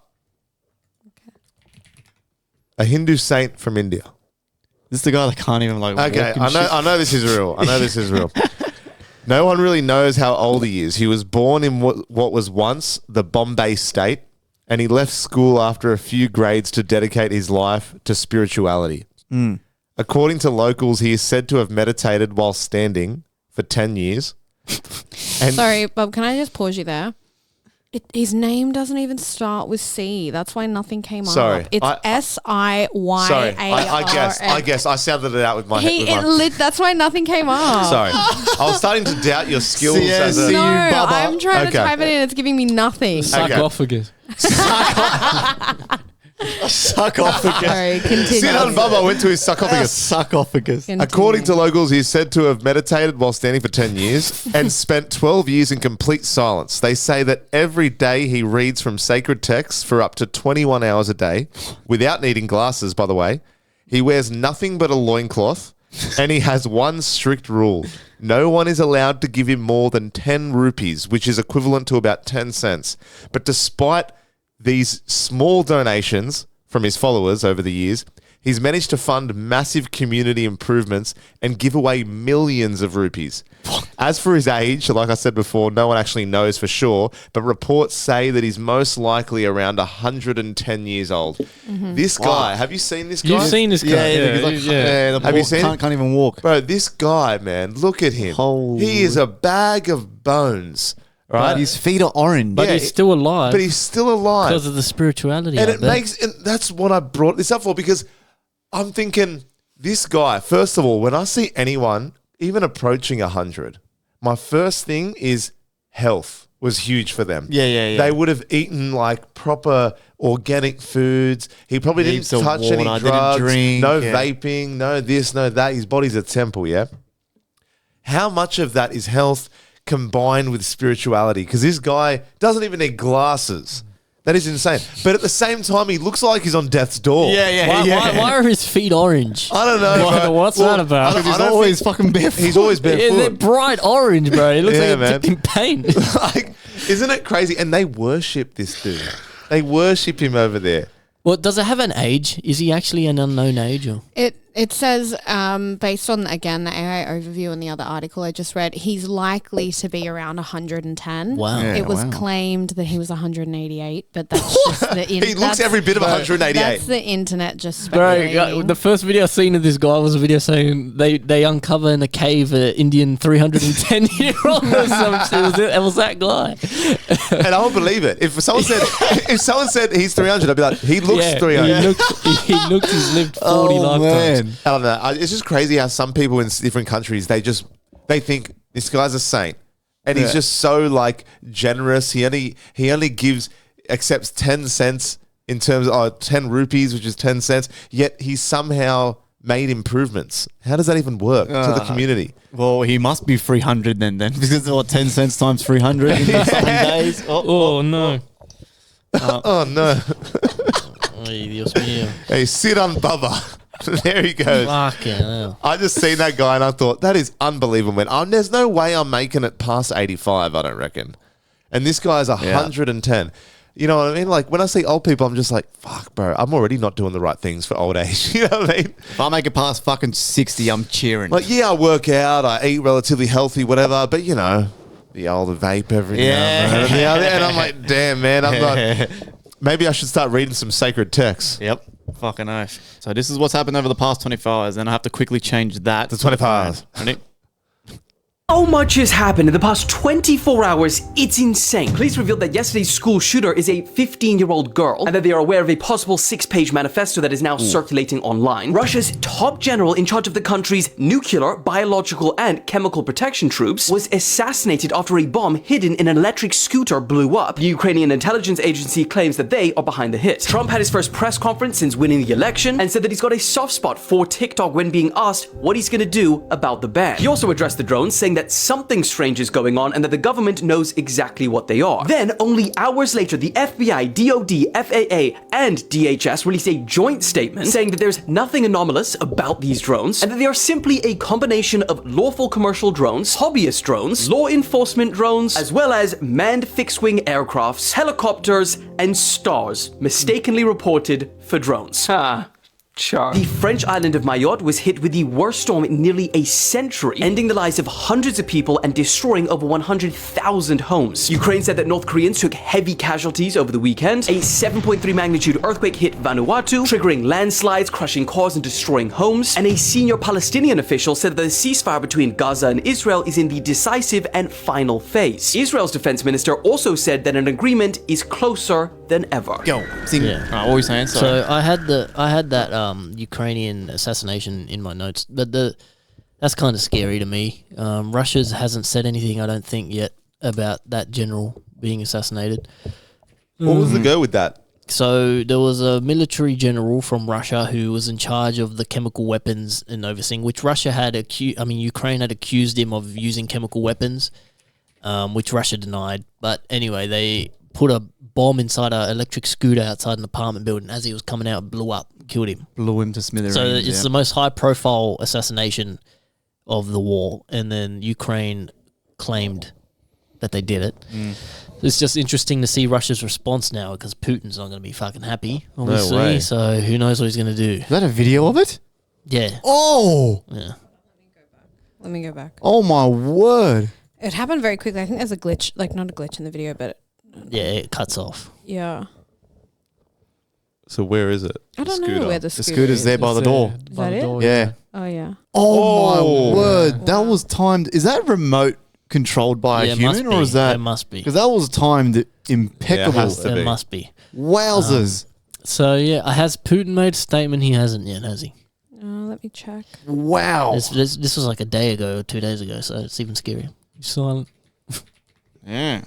A Hindu saint from India. This is the guy that can't even like. Okay, I know this is real. No one really knows how old he is. He was born in what was once the Bombay state, and he left school after a few grades to dedicate his life to spirituality. According to locals, he is said to have meditated while standing for 10 years. Sorry, Bob, can I just pause you there? His name doesn't even start with C. That's why nothing came up. It's S-I-Y-A-R-N. Sorry, I guess. I sounded it out with my head. That's why nothing came up. Sorry. I was starting to doubt your skills as a... No, I'm trying to type it in. It's giving me nothing. Sarcophagus. Sarcophagus. Sorry, continue. Siran Baba went to his sarcophagus. Sarcophagus. According to locals, he is said to have meditated while standing for 10 years and spent 12 years in complete silence. They say that every day he reads from sacred texts for up to 21 hours a day, without needing glasses, by the way. He wears nothing but a loincloth, and he has one strict rule. No one is allowed to give him more than 10 rupees, which is equivalent to about 10 cents. But despite these small donations from his followers over the years, he's managed to fund massive community improvements and give away millions of rupees. As for his age, like I said before, no one actually knows for sure, but reports say that he's most likely around 110 years old. This guy, have you seen this guy? You've seen this guy? Have you seen? Can't even walk. Bro, this guy, man, look at him. He is a bag of bones. right? His feet are orange. But he's still alive. But he's still alive. Because of the spirituality. And and that's what I brought this up for, because I'm thinking, this guy, first of all, when I see anyone even approaching 100, my first thing is health was huge for them. Yeah. They would have eaten like proper organic foods. He probably Heaps didn't of touch any water, didn't drugs, drink, no yeah. vaping, no this, no that. His body's a temple, yeah? How much of that is health combined with spirituality? Because this guy doesn't even need glasses. That is insane. But at the same time, he looks like he's on death's door. Why are his feet orange? I don't know. What's that about? I He's don't always think- fucking barefoot. He's always barefoot. Yeah, they're bright orange, bro. It looks Yeah, like man. it's dipped in paint. Like, isn't it crazy? And they worship this dude. They worship him over there. Well, does it have an age? Is he actually an unknown age? Or? It says, based on, again, the AI overview in the other article I just read, he's likely to be around 110. Wow. It was claimed that he was 188, but that's just the He looks every bit of 188. That's the internet just Bro, speculating. the first video I seen of this guy was a video saying they uncover in a cave an Indian 310-year-old or some shit. It was that guy. And I would believe it. If someone said he's 300, I'd be like, he looks 300. He looks he's lived 40 lifetimes. I don't know. It's just crazy how some people in different countries, they think this guy's a saint, and he's just so like generous. He only accepts 10 cents in terms of 10 rupees, which is 10 cents. Yet he's somehow made improvements. How does that even work to the community? Well, he must be 300 then, because what 10 cents times 300 in 7 days. Oh no! Oh no! Ay, Dios mío. Hey, sit on Bubba. There he goes. Fucking hell. I just seen that guy and I thought, that is unbelievable, man. There's no way I'm making it past 85, I don't reckon. And this guy's 110. You know what I mean? Like, when I see old people, I'm just like, fuck, bro, I'm already not doing the right things for old age. You know what I mean? If I make it past fucking 60, I'm cheering. Like, yeah, I work out, I eat relatively healthy, whatever, but, you know, the old vape every now and then. And I'm like, damn, man, I'm not... Maybe I should start reading some sacred texts. Yep. Fucking oath. So this is what's happened over the past 24 hours. Then I have to quickly change that to 24 hours. Ready? So much has happened in the past 24 hours, it's insane. Police revealed that yesterday's school shooter is a 15-year-old girl, and that they are aware of a possible 6-page manifesto that is now circulating online. Russia's top general in charge of the country's nuclear, biological, and chemical protection troops was assassinated after a bomb hidden in an electric scooter blew up. The Ukrainian intelligence agency claims that they are behind the hit. Trump had his first press conference since winning the election, and said that he's got a soft spot for TikTok when being asked what he's gonna do about the ban. He also addressed the drones, saying that something strange is going on and that the government knows exactly what they are. Then, only hours later, the FBI, DOD, FAA, and DHS released a joint statement saying that there's nothing anomalous about these drones and that they are simply a combination of lawful commercial drones, hobbyist drones, law enforcement drones, as well as manned fixed-wing aircrafts, helicopters, and stars mistakenly reported for drones. The French island of Mayotte was hit with the worst storm in nearly a century, ending the lives of hundreds of people and destroying over 100,000 homes. Ukraine said that North Koreans took heavy casualties over the weekend. A 7.3 magnitude earthquake hit Vanuatu, triggering landslides, crushing cars and destroying homes. And a senior Palestinian official said that the ceasefire between Gaza and Israel is in the decisive and final phase. Israel's defense minister also said that an agreement is closer than ever. Go. Sing. Yeah. What were you saying? So I had that Ukrainian assassination in my notes, but that's kind of scary to me. Russia hasn't said anything, I don't think, yet about that general being assassinated. What was the go with that? So there was a military general from Russia who was in charge of the chemical weapons and overseeing, which Ukraine had accused him of using chemical weapons, which Russia denied. But anyway, they put a bomb inside an electric scooter outside an apartment building. As he was coming out, it blew up, killed him. Blew him to smithereens. So it's the most high-profile assassination of the war, and then Ukraine claimed that they did it. It's just interesting to see Russia's response now, because Putin's not going to be fucking happy, obviously. No way. So who knows what he's going to do? Is that a video of it? Yeah. Oh! Yeah. Let me go back. Oh my word. It happened very quickly. I think there's a glitch, like not a glitch in the video, but Yeah, it cuts off. yeah. So where is it? I don't know where the scooter scooter's there by the door. Is that it? Yeah. Oh yeah. Oh Oh. my word. That was timed. Is that remote controlled by Yeah, a it must human, or be. is that? It must be. Because that was timed impeccable. Yeah, it has to be. It must be. Wowzers! So yeah, has Putin made a statement? He hasn't yet, has he? Let me check. Wow. This was like a day ago or 2 days ago, so it's even scarier. He's silent. Yeah.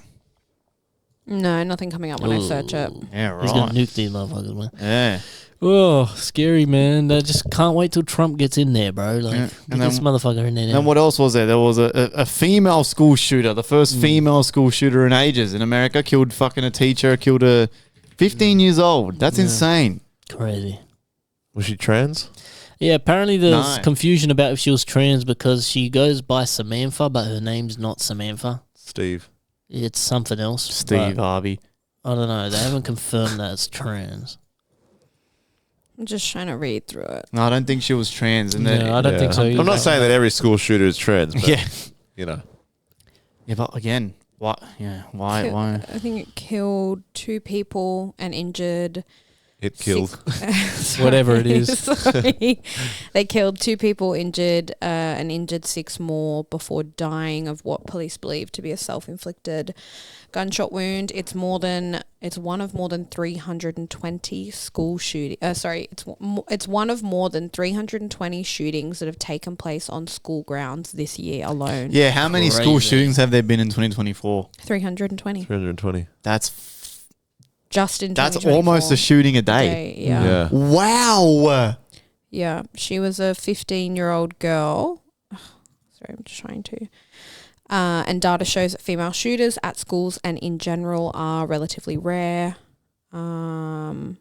No, nothing coming up when I search it. Yeah, right. He's gonna nuke these motherfuckers, man. Yeah. Oh, scary, man. I just can't wait till Trump gets in there, bro. Like, Yeah. get And this then- motherfucker in there. Then what else was there? There was a female school shooter, the first female school shooter in ages in America. Killed fucking a teacher, killed a 15 years old. That's insane. Crazy. Was she trans? Yeah, apparently there's No. confusion about if she was trans because she goes by Samantha, but her name's not Samantha. Steve. It's something else. Steve but Harvey. I don't know. They haven't confirmed that it's trans. I'm just trying to read through it. No, I don't think she was trans. And then, No, I don't think so I'm either. not saying that every school shooter is trans, but, Yeah. you know. Yeah, but again, what? Yeah, why? Why? I think it killed 2 people and injured. It killed. Whatever it is. Sorry. They killed 2 people, injured and injured 6 more before dying of what police believe to be a self-inflicted gunshot wound. It's one of more than 320 school shooting. It's one of more than 320 shootings that have taken place on school grounds this year alone. Yeah, how many school Crazy. shootings have there been in 2024? 320. 320. Just in That's 2024. almost a shooting a day. Yeah. Yeah. Wow. Yeah, she was a 15-year-old girl. Sorry, I'm just trying to. And data shows that female shooters at schools and in general are relatively rare. I'm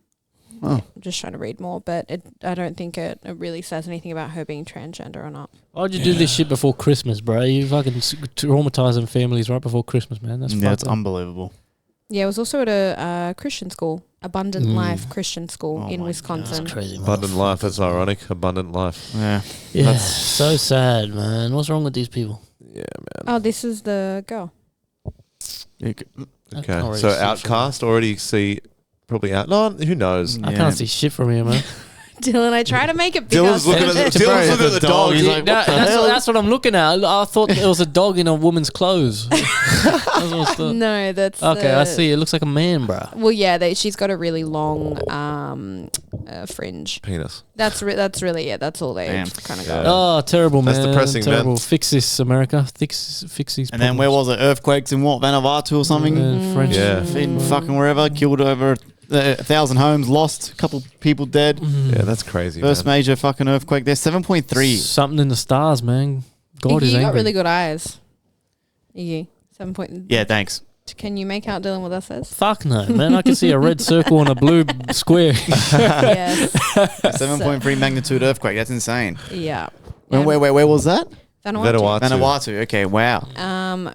just trying to read more, but I don't think it really says anything about her being transgender or not. Why'd you do this shit before Christmas, bro? You fucking traumatizing families right before Christmas, man. That's Yeah, it's fucked up. unbelievable. Yeah, it was also at a Christian school, Abundant Life Christian School in Wisconsin. That's crazy, man. Abundant life. That's ironic. Abundant life. Yeah. Yeah, so sad, man. What's wrong with these people? Yeah, man. Oh, this is the girl. Okay. already So see from Outcast already see probably out. No, who knows? I can't see shit from here, man. Dylan, I try to make it bigger. Dylan's looking at the dog. He's like, what the hell? That's what I'm looking at. I thought it was a dog in a woman's clothes. No, that's okay. I see. It looks like a man, bro. Well, yeah, she's got a really long fringe. Penis. That's really it. That's all they kind of go. Oh, terrible, man. That's depressing, terrible. man. Fix this, America. Fix these. And then where was it? Earthquakes in what? Vanuatu or something? French. Yeah. In fucking wherever. Killed over 1,000 homes, lost a couple people dead. Yeah, that's crazy. First man. major fucking earthquake there. 7.3. Something in the stars, man. God Iggy, is you angry. got really good eyes. Iggy, 7 point. Yeah, thanks. Can you make out, Dylan, what that says? Fuck no, man. I can see a red circle and a blue square. Yes. 7.3 magnitude earthquake. That's insane. Yeah. Where was that? Vanuatu. Vanuatu. Okay, wow.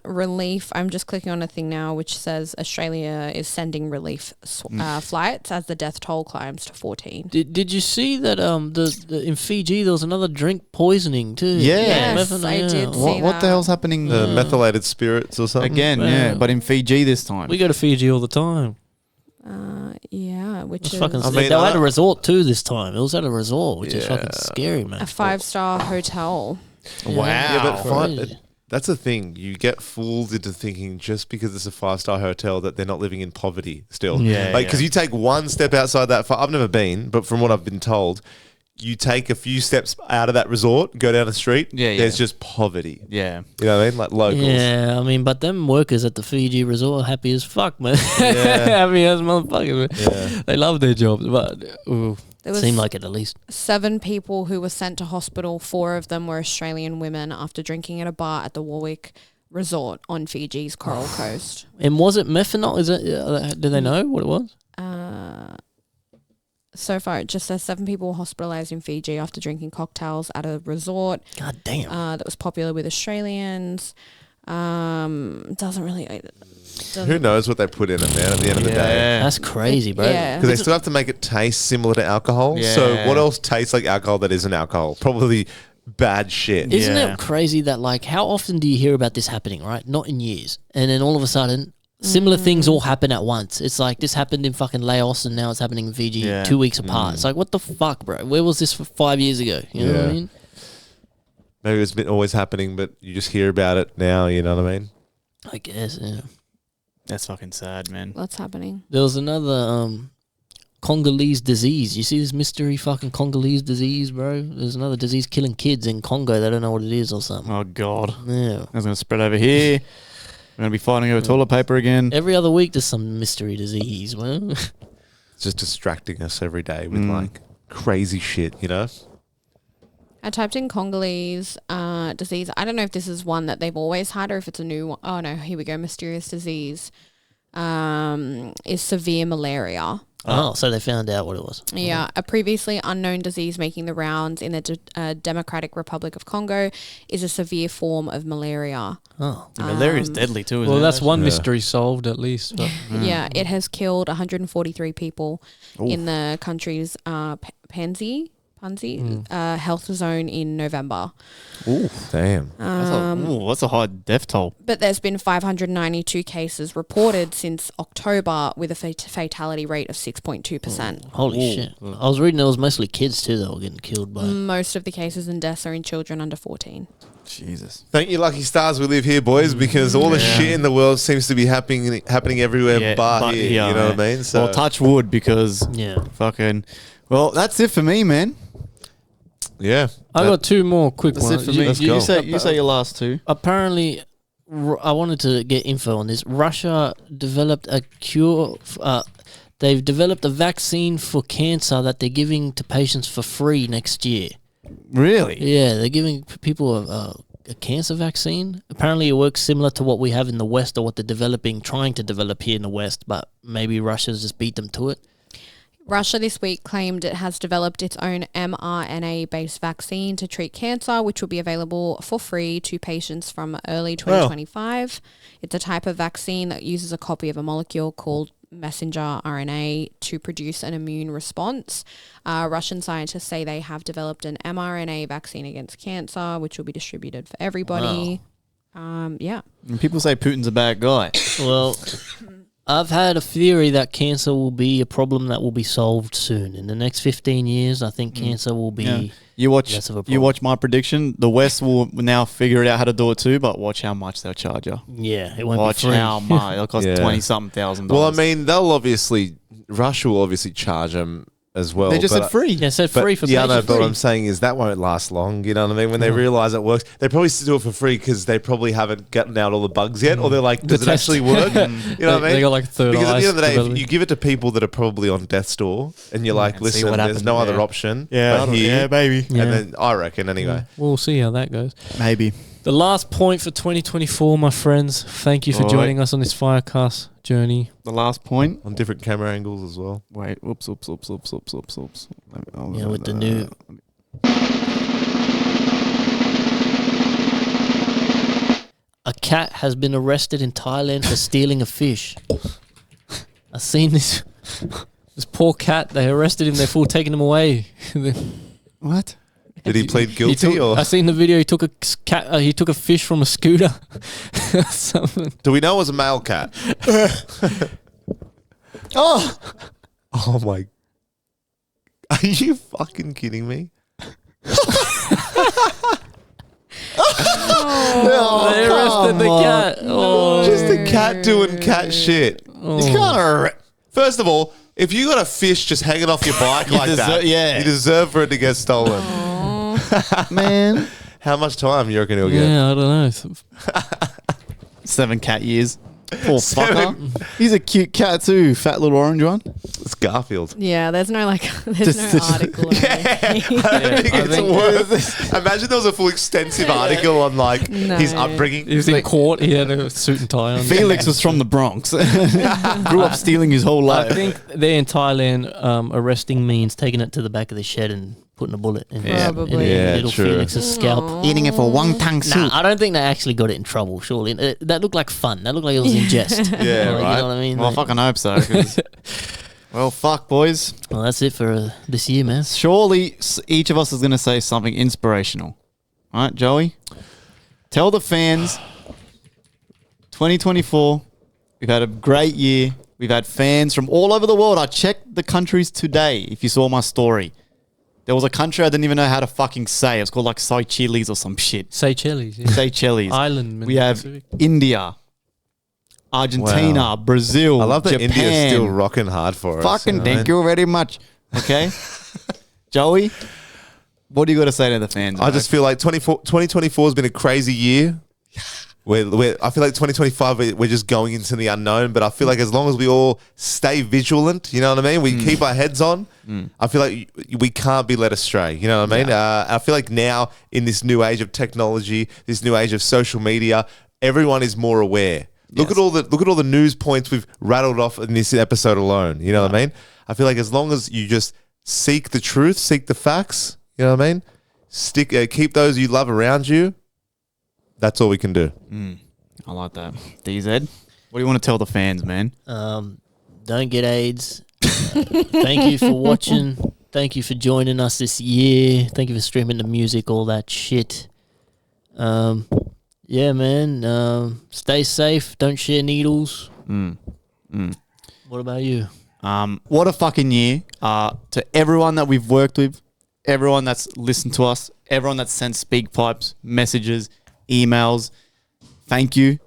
Relief. I'm just clicking on a thing now which says Australia is sending relief flights as the death toll climbs to 14. Did you see that the in Fiji there was another drink poisoning too? Yes, I did see What the hell's happening? Methylated spirits or something? Again, yeah, but in Fiji this time. We go to Fiji all the time. Yeah, which It's is fucking. I mean, they had a resort too this time. It was at a resort, which is Yeah. fucking scary, man. a 5-star hotel. Wow. Yeah, but Crazy. that's the thing. You get fooled into thinking just because it's a 5-star hotel that they're not living in poverty still. Yeah, Because yeah. you take one step outside that. I've never been, but from what I've been told, you take a few steps out of that resort, go down the street. Yeah, yeah. There's just poverty. Yeah. You know what I mean? Like locals. Yeah, I mean, but them workers at the Fiji resort are happy as fuck, man. Yeah. Happy as motherfuckers, man. Yeah. They love their jobs, but There was seemed like it at least. 7 people who were sent to hospital. 4 of them were Australian women after drinking at a bar at the Warwick Resort on Fiji's Coral Coast. And was it methanol? Is it? Do they know what it was? So far, it just says 7 people were hospitalised in Fiji after drinking cocktails at a resort. God damn. That was popular with Australians. Doesn't really. Who knows what they put in it, man, at the end of the day. That's crazy, bro. Yeah. Because they still have to make it taste similar to alcohol. So Yeah. what else tastes like alcohol that isn't alcohol? Probably bad shit. Isn't Yeah. it crazy that, like, how often do you hear about this happening, right? Not in years. And then all of a sudden, similar things all happen at once. It's like this happened in fucking Laos and now it's happening in Fiji Yeah. 2 weeks apart. It's like, what the fuck, bro? Where was this for 5 years ago? You know what I Yeah. mean? Maybe it's been always happening, but you just hear about it now. You know what I mean? I guess, yeah. That's fucking sad, man. What's happening? There was another Congolese disease. You see this mystery fucking Congolese disease, bro? There's another disease killing kids in Congo. They don't know what it is or something. Oh, God. Yeah. It's going to spread over here. We're going to be fighting over toilet paper again. Every other week there's some mystery disease, man. It's just distracting us every day with like crazy shit, you know? I typed in Congolese disease. I don't know if this is one that they've always had or if it's a new one. Oh, no, here we go. Mysterious disease is severe malaria. Oh, so they found out what it was. Yeah, a previously unknown disease making the rounds in the Democratic Republic of Congo is a severe form of malaria. Oh, malaria is deadly too, isn't Well, it? that's one mystery solved at least. But. Yeah, it has killed 143 people in the country's Panzi health zone in November. Ooh, damn. That's a high death toll. But there's been 592 cases reported since October with a fatality rate of 6.2%. Holy shit. I was reading there was mostly kids too that were getting killed by it. Most of the cases and deaths are in children under 14. Jesus. Thank you, lucky stars we live here, boys, because all the shit in the world seems to be happening everywhere but here. You know what I mean? So well, touch wood because fucking... Well, that's it for me, man. Yeah. I got two more quick That's ones. it for me. You say your last two. Apparently, I wanted to get info on this. Russia developed a cure. They've developed a vaccine for cancer that they're giving to patients for free next year. Really? Yeah, they're giving people a cancer vaccine. Apparently, it works similar to what we have in the West or what they're trying to develop here in the West, but maybe Russia's just beat them to it. Russia this week claimed it has developed its own mRNA-based vaccine to treat cancer, which will be available for free to patients from early 2025. It's a type of vaccine that uses a copy of a molecule called messenger RNA to produce an immune response. Russian scientists say they have developed an mRNA vaccine against cancer, which will be distributed for everybody. Yeah. And people say Putin's a bad guy. Well... I've had a theory that cancer will be a problem that will be solved soon. In the next 15 years, I think cancer will be less of a problem. You watch my prediction. The West will now figure out how to do it too, but watch how much they'll charge you. Yeah, it won't watch be free. how much. It'll cost $20,000. Well, I mean, Russia will obviously charge them as well. They just said free. They said free for patients. Yeah, but what I'm saying is that won't last long. You know what I mean? When they realize it works, they probably still do it for free because they probably haven't gotten out all the bugs yet, or they're like, does it actually work? You know what I mean? They got like third because at the end of the day, developing. if you give it to people that are probably on death's door, and you're like, listen, there's no other option. Yeah, but here, baby. And then I reckon anyway. We'll see how that goes. Maybe. The last point for 2024, my friends. Thank you for joining us on this FireCast journey. The last point on different camera angles as well. Wait, oops. Yeah, with the new. A cat has been arrested in Thailand for stealing a fish. I've seen this. This poor cat. They arrested him. They're full taking him away. What? Did he plead guilty? I seen the video. He took a cat. He took a fish from a scooter. Do we know it was a male cat? Oh my! Are you fucking kidding me? They arrested the cat. Oh, just a cat doing cat shit. Oh. You can't. First of all, if you got a fish just hanging off your bike like that, you deserve for it to get stolen. Man, how much time you reckon he'll get? Yeah, I don't know. 7 cat years. Poor fucker. He's a cute cat too. Fat little orange one. It's Garfield. Yeah, there's no article. Or anything. I don't think it's worth. Imagine there was a full extensive article on his upbringing. He was in court. He had a suit and tie on. Felix was from the Bronx. Grew up stealing his whole life. I think they're in Thailand. Arresting means taking it to the back of the shed and putting a bullet in little true. Felix's scalp. Eating it for wonton soup. I don't think they actually got it in trouble, surely. That looked like fun. That looked like it was in jest. Yeah, right. You know what I mean? Well, I fucking hope so. Well, fuck, boys. Well, that's it for this year, man. Surely each of us is going to say something inspirational. All right, Joey? Tell the fans, 2024, we've had a great year. We've had fans from all over the world. I checked the countries today, if you saw my story. There was a country I didn't even know how to fucking say. It's called like Seychelles or some shit. Seychelles. Yeah. Seychelles. Island. We have India, Argentina, Wow. Brazil, I love that Japan. India's still rocking hard for us. Fucking thank you very much. Okay. Joey, what do you got to say to the fans? I just feel like 2024 has been a crazy year. I feel like 2025, we're just going into the unknown, but I feel like as long as we all stay vigilant, you know what I mean? We keep our heads on. I feel like we can't be led astray, you know what I mean? I feel like now in this new age of technology, this new age of social media, everyone is more aware. Look at all the news points we've rattled off in this episode alone. You know what I mean? I feel like as long as you just seek the truth, seek the facts, you know what I mean? Keep those you love around you. That's all we can do. I like that. DZ, what do you want to tell the fans, man? Don't get AIDS. Thank you for watching. Thank you for joining us this year. Thank you for streaming the music, all that shit. Yeah, man. Stay safe. Don't share needles. What about you? What a fucking year. To everyone that we've worked with, everyone that's listened to us, everyone that's sent speak pipes, messages, emails, thank you.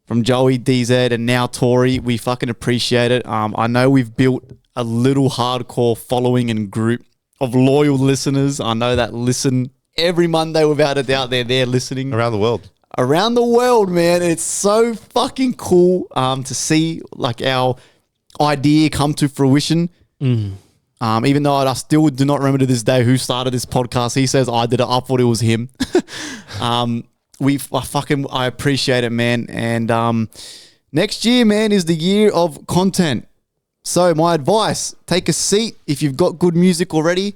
From Joey, DZ, and now Tori, we fucking appreciate it. I know we've built a little hardcore following and group of loyal listeners. I know that listen every Monday without a doubt. They're listening. Around the world. Around the world, man. It's so fucking cool to see like our idea come to fruition. Even though I still do not remember to this day who started this podcast. He says I did it. I thought it was him. I appreciate it, man. And next year, man, is the year of content. So my advice, take a seat. If you've got good music already,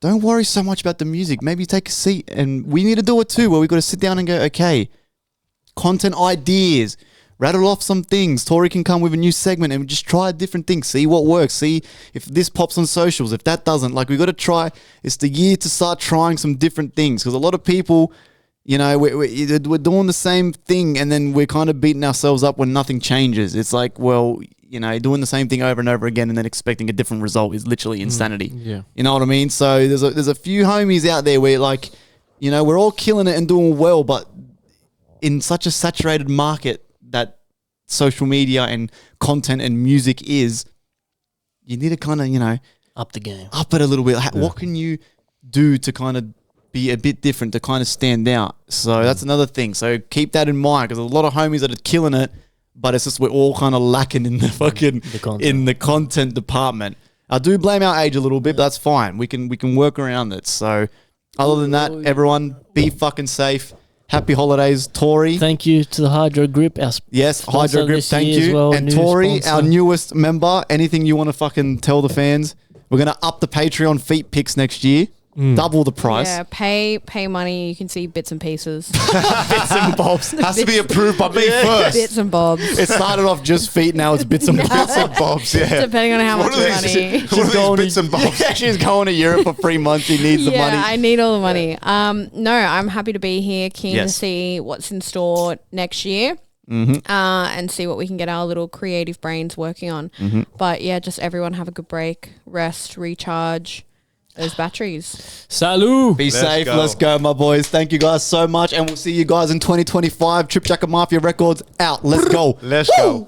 don't worry so much about the music. Maybe take a seat. And we need to do it too, where we've got to sit down and go, okay, content ideas, rattle off some things. Tori can come with a new segment and just try different things. See what works. See if this pops on socials. If that doesn't, like, we got to try. It's the year to start trying some different things, because a lot of people, you know, we're doing the same thing and then we're kind of beating ourselves up when nothing changes. It's like, well, you know, doing the same thing over and over again and then expecting a different result is literally insanity. Yeah. You know what I mean? So there's a few homies out there where, like, you know, we're all killing it and doing well, but in such a saturated market that social media and content and music is, you need to kind of, you know, up the game, up it a little bit. What can you do to kind of be a bit different, to kind of stand out? So that's another thing. So keep that in mind, because there's a lot of homies that are killing it, but it's just we're all kind of lacking in the fucking in the content department. I do blame our age a little bit, but that's fine. We can work around it. So other than that, everyone be fucking safe. Happy holidays, Tori. Thank you to the Hydro Grip. Yes, Hydro Grip, thank you. Well, and Tori, our newest member, anything you want to fucking tell the fans? We're going to up the Patreon feet pics next year. Double the price. Yeah, pay money. You can see bits and pieces. Bits and bobs. Has to be approved by me first. Bits and bobs. It started off just feet, now it's bits and bobs. Yeah, depending on how much money. She's going bits and bobs. Yeah, she's going to Europe for 3 months. She needs the money. Yeah, I need all the money. No, I'm happy to be here. Keen to see what's in store next year. And see what we can get our little creative brains working on. But yeah, just everyone have a good break, rest, recharge those batteries. Salut. Be safe. Let's go, my boys. Thank you guys so much, and we'll see you guys in 2025. Trip Jacket Mafia Records out. Let's go. Let's go.